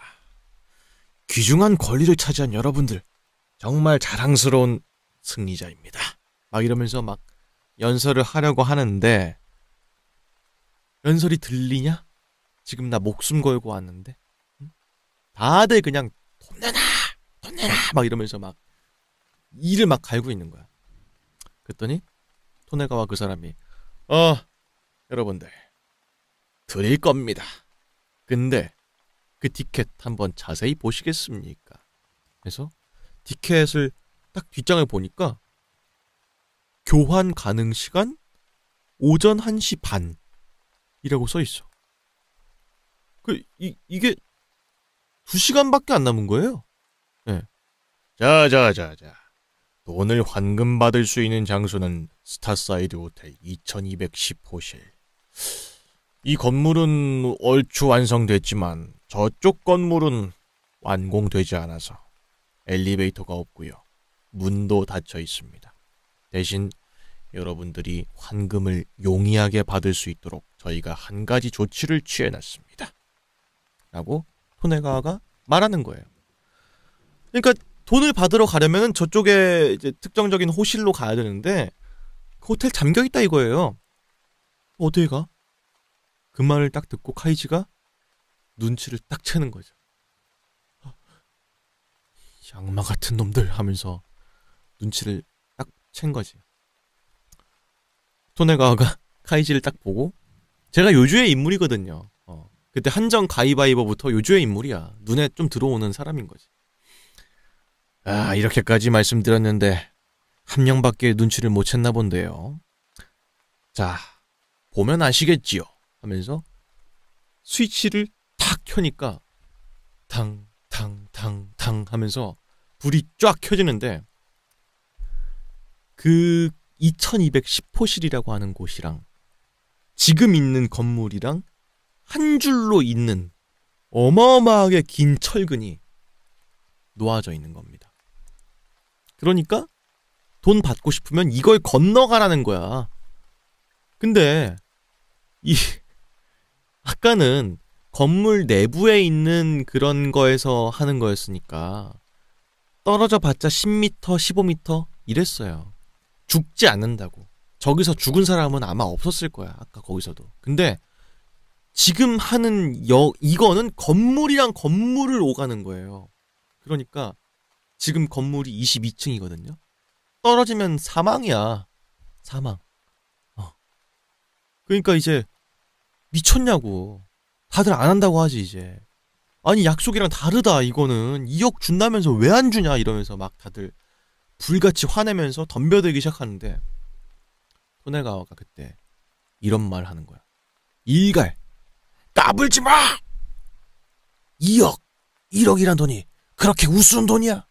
귀중한 권리를 차지한 여러분들, 정말 자랑스러운 승리자입니다. 막 이러면서 막 연설을 하려고 하는데, 연설이 들리냐? 지금 나 목숨 걸고 왔는데? 응? 다들 그냥 돈 내놔! 돈 내놔! 막 이러면서 막 이를 막 갈고 있는 거야. 그랬더니 토네가와 그 사람이 여러분들 드릴 겁니다. 근데 그 티켓 한번 자세히 보시겠습니까? 그래서 티켓을 딱 뒷장을 보니까 교환 가능 시간 오전 1시 반이라고 써있어. 이게 2시간밖에 안 남은 거예요. 네. 자. 돈을 환금 받을 수 있는 장소는 스타사이드 호텔 2210호실. 이 건물은 얼추 완성됐지만 저쪽 건물은 완공되지 않아서 엘리베이터가 없고요. 문도 닫혀 있습니다. 대신 여러분들이 환금을 용이하게 받을 수 있도록 저희가 한 가지 조치를 취해놨습니다. 라고 토네가가 말하는 거예요. 그러니까 돈을 받으러 가려면 저쪽에 이제 특정적인 호실로 가야 되는데 그 호텔 잠겨있다 이거예요. 어디에 가? 그 말을 딱 듣고 카이지가 눈치를 딱 채는 거죠. 악마 같은 놈들 하면서 눈치를 딱 챈 거지. 토네가와가 카이지를 딱 보고, 제가 요주의 인물이거든요. 그때 한정 가위바위보부터 요주의 인물이야. 눈에 좀 들어오는 사람인 거지. 이렇게까지 말씀드렸는데 한 명밖에 눈치를 못 챘나 본데요. 자, 보면 아시겠지요? 하면서 스위치를 탁 켜니까 탕 하면서 불이 쫙 켜지는데, 그 2210호실이라고 하는 곳이랑 지금 있는 건물이랑 한 줄로 있는 어마어마하게 긴 철근이 놓아져 있는 겁니다. 그러니까 돈 받고 싶으면 이걸 건너가라는 거야. 근데 이 아까는 건물 내부에 있는 그런 거에서 하는 거였으니까 떨어져 봤자 10m, 15m 이랬어요. 죽지 않는다고. 저기서 죽은 사람은 아마 없었을 거야. 아까 거기서도. 근데 지금 하는 이거는 건물이랑 건물을 오가는 거예요. 그러니까 지금 건물이 22층이거든요. 떨어지면 사망이야. 사망. 그러니까 이제 미쳤냐고. 다들 안 한다고 하지 이제. 아니 약속이랑 다르다 이거는. 2억 준다면서 왜 안 주냐 이러면서 막 다들 불같이 화내면서 덤벼들기 시작하는데 토네가와가 그때 이런 말 하는 거야. 일갈 까불지 마! 2억 1억이란 돈이 그렇게 우스운 돈이야?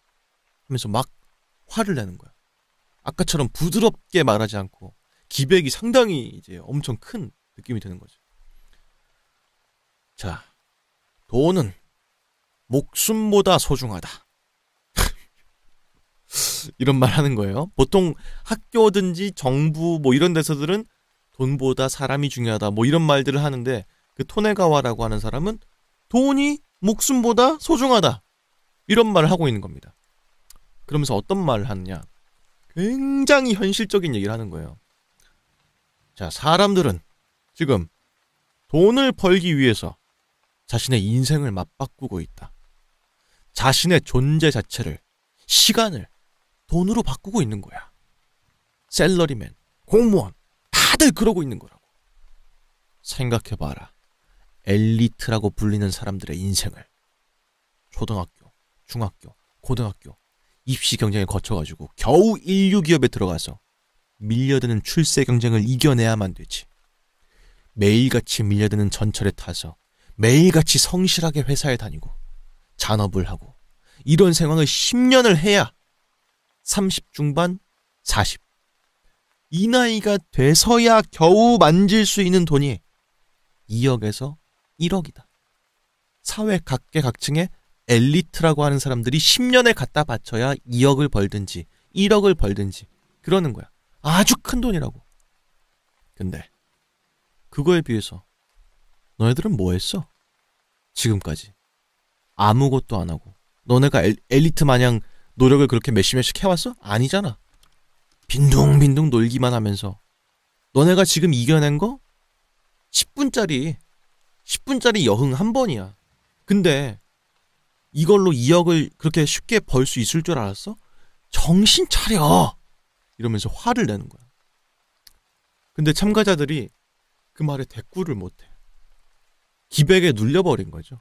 하면서 막 화를 내는 거야. 아까처럼 부드럽게 말하지 않고 기백이 상당히 이제 엄청 큰 느낌이 드는 거죠. 자, 돈은 목숨보다 소중하다. 이런 말 하는 거예요. 보통 학교든지 정부 뭐 이런 데서들은 돈보다 사람이 중요하다 뭐 이런 말들을 하는데 그 토네가와라고 하는 사람은 돈이 목숨보다 소중하다. 이런 말을 하고 있는 겁니다. 그러면서 어떤 말을 하느냐. 굉장히 현실적인 얘기를 하는 거예요. 자, 사람들은 지금 돈을 벌기 위해서 자신의 인생을 맞바꾸고 있다. 자신의 존재 자체를, 시간을 돈으로 바꾸고 있는 거야. 셀러리맨, 공무원, 다들 그러고 있는 거라고. 생각해봐라. 엘리트라고 불리는 사람들의 인생을. 초등학교, 중학교, 고등학교, 입시 경쟁을 거쳐가지고 겨우 인류 기업에 들어가서 밀려드는 출세 경쟁을 이겨내야만 되지. 매일같이 밀려드는 전철에 타서 매일같이 성실하게 회사에 다니고 잔업을 하고 이런 생활을 10년을 해야 30 중반, 40. 이 나이가 돼서야 겨우 만질 수 있는 돈이 2억에서 1억이다. 사회 각계각층의 엘리트라고 하는 사람들이 10년을 갖다 바쳐야 2억을 벌든지 1억을 벌든지 그러는 거야. 아주 큰 돈이라고. 근데 그거에 비해서 너네들은 뭐 했어? 지금까지. 아무것도 안 하고. 너네가 엘리트 마냥 노력을 그렇게 몇십 해왔어? 아니잖아. 빈둥빈둥 놀기만 하면서. 너네가 지금 이겨낸 거? 10분짜리 여흥 한 번이야. 근데 이걸로 2억을 그렇게 쉽게 벌 수 있을 줄 알았어? 정신 차려! 이러면서 화를 내는 거야. 근데 참가자들이 그 말에 대꾸를 못해. 기백에 눌려버린 거죠.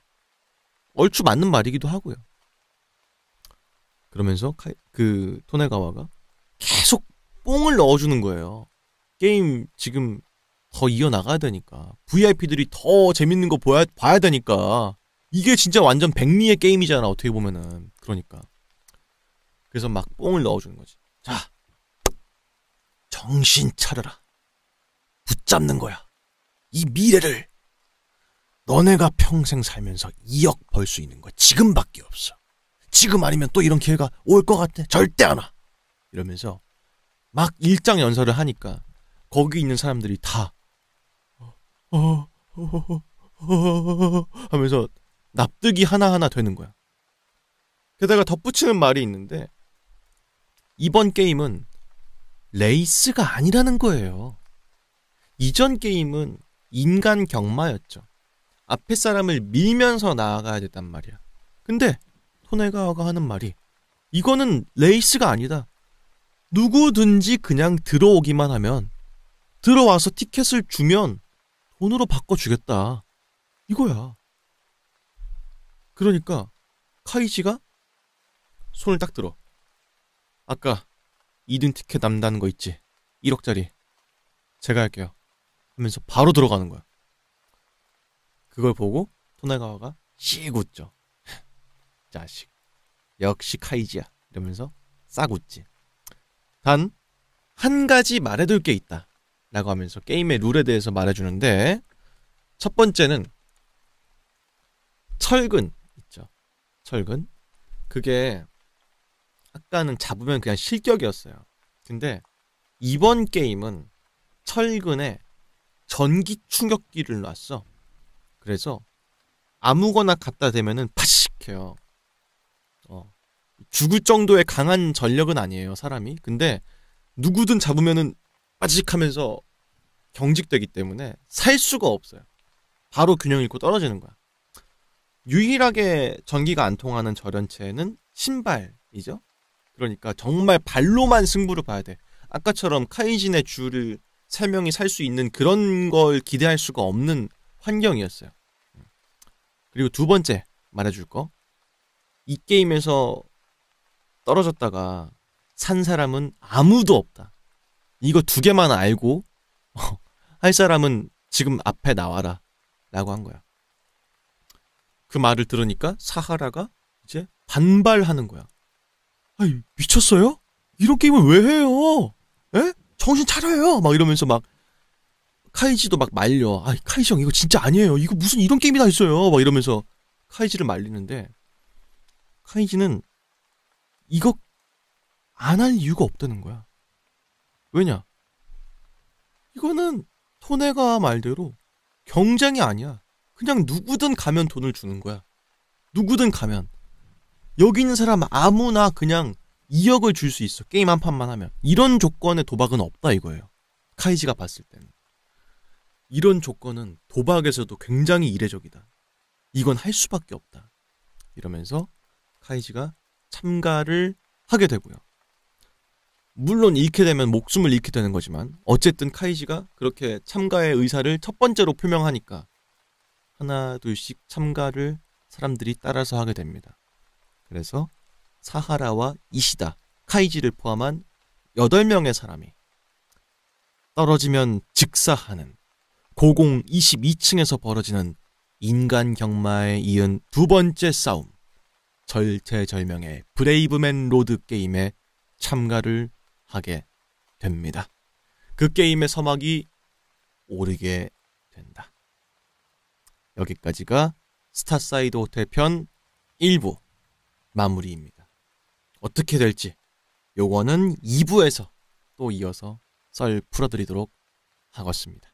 얼추 맞는 말이기도 하고요. 그러면서 그 토네가와가 계속 뽕을 넣어주는 거예요. 게임 지금 더 이어나가야 되니까. VIP들이 더 재밌는 거 봐야 되니까. 이게 진짜 완전 백미의 게임이잖아, 어떻게 보면은. 그러니까. 그래서 막 뽕을 넣어주는 거지. 자, 정신 차려라. 붙잡는 거야. 이 미래를. 너네가 평생 살면서 2억 벌 수 있는 거 지금밖에 없어. 지금 아니면 또 이런 기회가 올 것 같아. 절대 안 와. 이러면서 막 일장연설을 하니까 거기 있는 사람들이 다 하면서 납득이 하나하나 되는 거야. 게다가 덧붙이는 말이 있는데 이번 게임은 레이스가 아니라는 거예요. 이전 게임은 인간 경마였죠. 앞에 사람을 밀면서 나아가야 됐단 말이야. 근데 토네가와가 하는 말이 이거는 레이스가 아니다. 누구든지 그냥 들어오기만 하면 들어와서 티켓을 주면 돈으로 바꿔주겠다. 이거야. 그러니까 카이지가 손을 딱 들어. 아까 2등 티켓 남다는 거 있지? 1억짜리. 제가 할게요. 하면서 바로 들어가는 거야. 그걸 보고 토네가와가 씩 웃죠. 자식. 역시 카이지야. 이러면서 싹 웃지. 단 한 가지 말해둘 게 있다. 라고 하면서 게임의 룰에 대해서 말해주는데 첫 번째는 철근 있죠. 철근. 그게 아까는 잡으면 그냥 실격이었어요. 근데 이번 게임은 철근에 전기 충격기를 놨어. 그래서 아무거나 갖다 대면은 파식 해요. 죽을 정도의 강한 전력은 아니에요, 사람이. 근데 누구든 잡으면은 빠직 하면서 경직되기 때문에 살 수가 없어요. 바로 균형 잃고 떨어지는 거야. 유일하게 전기가 안 통하는 절연체는 신발이죠. 그러니까 정말 발로만 승부를 봐야 돼. 아까처럼 카이진의 줄을 3명이 살 수 있는 그런 걸 기대할 수가 없는 환경이었어요. 그리고 두 번째 말해줄 거. 이 게임에서 떨어졌다가 산 사람은 아무도 없다. 이거 두 개만 알고 할 사람은 지금 앞에 나와라 라고 한 거야. 그 말을 들으니까 사하라가 이제 반발하는 거야. 아이, 미쳤어요? 이런 게임을 왜 해요? 에? 정신 차려요! 막 이러면서 막 카이지도 막 말려. 아, 카이지 형 이거 진짜 아니에요. 이거 무슨 이런 게임이 다 있어요. 막 이러면서 카이지를 말리는데 카이지는 이거 안 할 이유가 없다는 거야. 왜냐? 이거는 토네가 말대로 경쟁이 아니야. 그냥 누구든 가면 돈을 주는 거야. 누구든 가면. 여기 있는 사람 아무나 그냥 2억을 줄 수 있어. 게임 한 판만 하면. 이런 조건의 도박은 없다 이거예요. 카이지가 봤을 때는. 이런 조건은 도박에서도 굉장히 이례적이다. 이건 할 수밖에 없다. 이러면서 카이지가 참가를 하게 되고요. 물론 잃게 되면 목숨을 잃게 되는 거지만 어쨌든 카이지가 그렇게 참가의 의사를 첫 번째로 표명하니까 하나 둘씩 참가를 사람들이 따라서 하게 됩니다. 그래서 사하라와 이시다, 카이지를 포함한 8명의 사람이 떨어지면 즉사하는 고공 22층에서 벌어지는 인간 경마에 이은 두 번째 싸움, 절체절명의 브레이브맨 로드 게임에 참가를 하게 됩니다. 그 게임의 서막이 오르게 된다. 여기까지가 스타사이드 호텔 편 1부 마무리입니다. 어떻게 될지 요거는 2부에서 또 이어서 썰 풀어드리도록 하겠습니다.